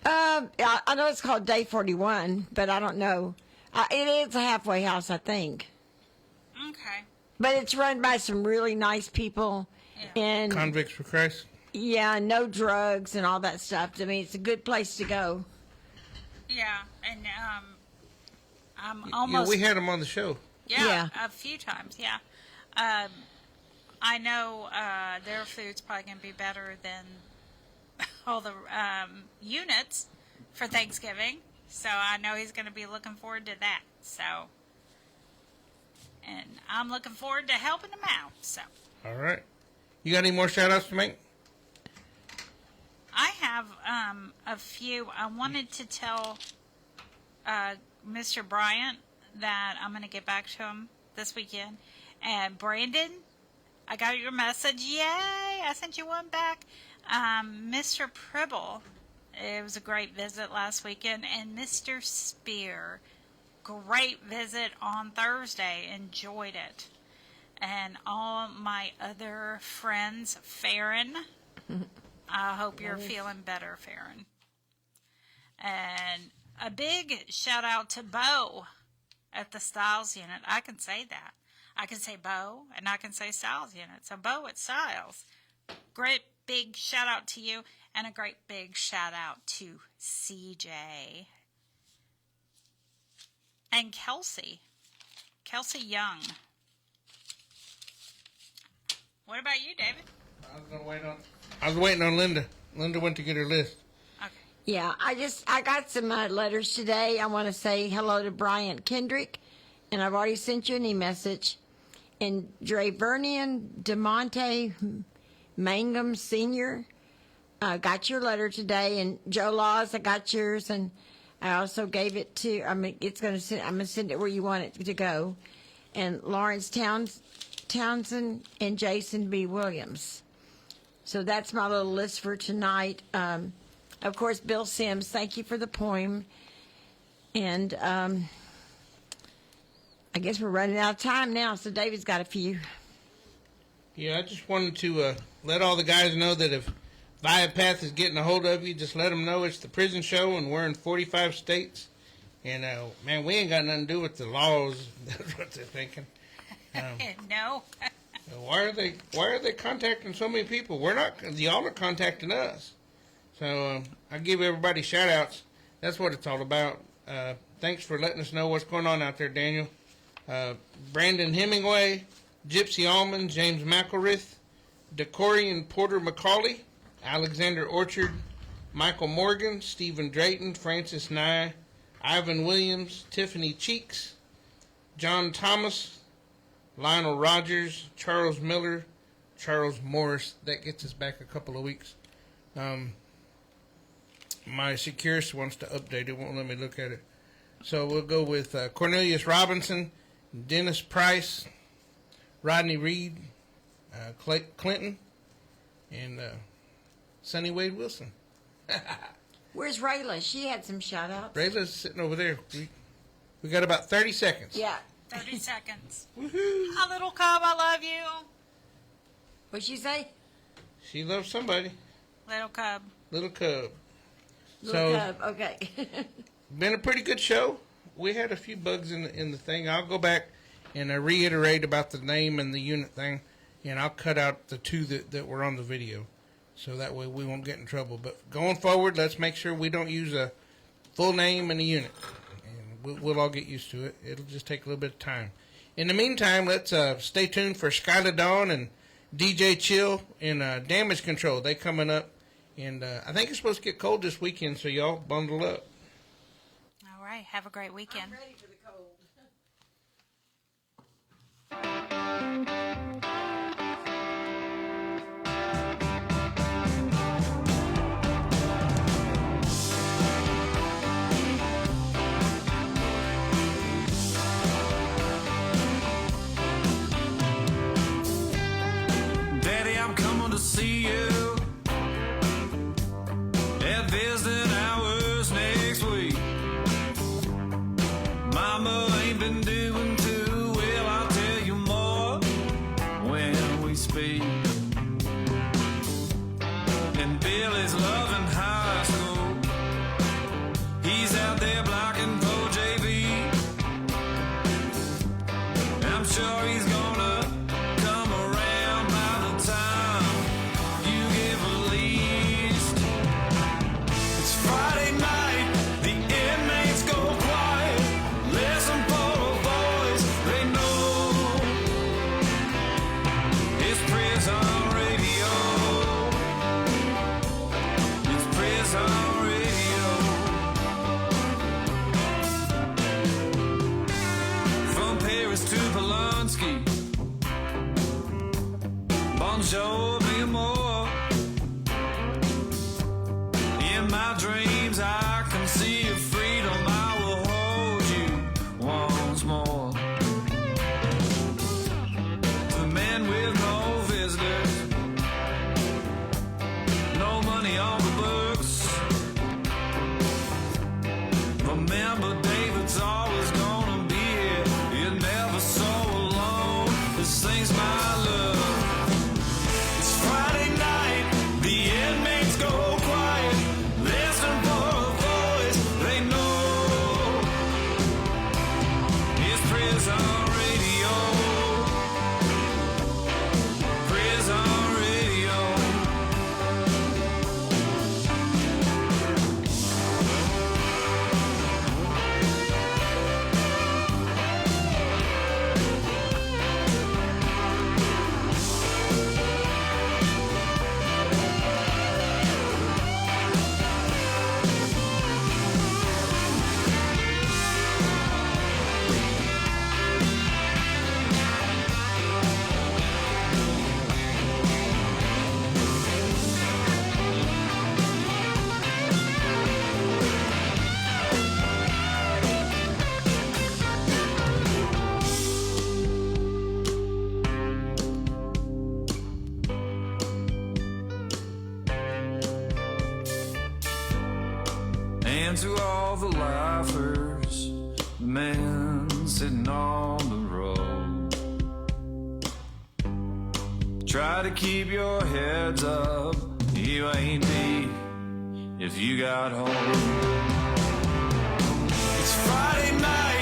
I know it's called Day 41, but I don't know. It is a halfway house, I think. Okay. But it's run by some really nice people. Yeah. And Convicts for Christ? Yeah, no drugs and all that stuff. I mean, it's a good place to go. Yeah, and I'm almost... Yeah, we had them on the show. Yeah, a few times, yeah. I know their food's probably going to be better than all the units for Thanksgiving. So I know he's going to be looking forward to that. So, and I'm looking forward to helping him out. So. All right. You got any more shout-outs to make? I have a few. I wanted to tell Mr. Bryant that I'm going to get back to him this weekend. And Brandon, I got your message. Yay! I sent you one back. Mr. Pribble, it was a great visit last weekend. And Mr. Spear, great visit on Thursday. Enjoyed it. And all my other friends, Farron, I hope you're feeling better, Farron. And a big shout out to Bo at the Styles unit. I can say that. I can say Bo and I can say Styles unit. So Bo at Styles, great big shout out to you, and a great big shout out to CJ and Kelsey Young. What about you, David? I was waiting on Linda. Linda went to get her list. Okay. Yeah, I got some letters today. I want to say hello to Bryant Kendrick, and I've already sent you an e-message. And Dravernian DeMonte Mangum Sr. Got your letter today, and Joe Laws, I got yours, and I also gave it to. I'm gonna send it where you want it to go, and Lawrence Townsend and Jason B. Williams. So that's my little list for tonight. Of course, Bill Sims, thank you for the poem. And I guess we're running out of time now, so David's got a few. Yeah, I just wanted to let all the guys know that if Viapath is getting a hold of you, just let them know it's the prison show and we're in 45 states. And, man, we ain't got nothing to do with the laws. That's what they're thinking. No. Why are they contacting so many people? Y'all are contacting us. So I give everybody shout outs. That's what it's all about. Thanks for letting us know what's going on out there, Daniel. Brandon Hemingway, Gypsy Allman, James McElrith, Decorian Porter McCauley, Alexander Orchard, Michael Morgan, Stephen Drayton, Francis Nye, Ivan Williams, Tiffany Cheeks, John Thomas, Lionel Rogers, Charles Miller, Charles Morris. That gets us back a couple of weeks. My securist wants to update it, won't let me look at it. So we'll go with Cornelius Robinson, Dennis Price, Rodney Reed, Clinton, and Sonny Wade Wilson. Where's Rayla? She had some shout-outs. Rayla's sitting over there. We got about 30 seconds. Yeah. 30 seconds. A little cub, I love you. What'd she say? She loves somebody. Little cub. Little cub. Little cub, okay. Been a pretty good show. We had a few bugs in the thing. I'll go back and reiterate about the name and the unit thing, and I'll cut out the two that were on the video, so that way we won't get in trouble. But going forward, let's make sure we don't use a full name and a unit, and we'll all get used to it. It'll just take a little bit of time. In the meantime, let's stay tuned for Skylar Dawn and DJ Chill and Damage Control. They coming up, and I think it's supposed to get cold this weekend, so y'all bundle up. All right, have a great weekend. I'm ready for the cold. Daddy, I'm coming to see you at visiting hours next week. Mama ain't been doing too well, I'll tell you more when we speak. And Billy's loving high school. He's out there blocking for JV. I'm sure he's gonna come around by the time you give a least. It's Friday night, the inmates go quiet. Listen for a voice they know. It's prison radio. It's prison radio. From Paris to Polanski. Bonjour, be more. In my dreams, I can see your freedom. I will hold you once more. The man with no visitors, no money on the books. Remember, David's always gonna be here. You're never so alone. This thing's my love. It's Friday night, the inmates go quiet. Listen for a voice they know. It's prison radio. Prison radio. And to all the laughers, men sitting on the road, try to keep your heads up. You ain't me if you got home. It's Friday night.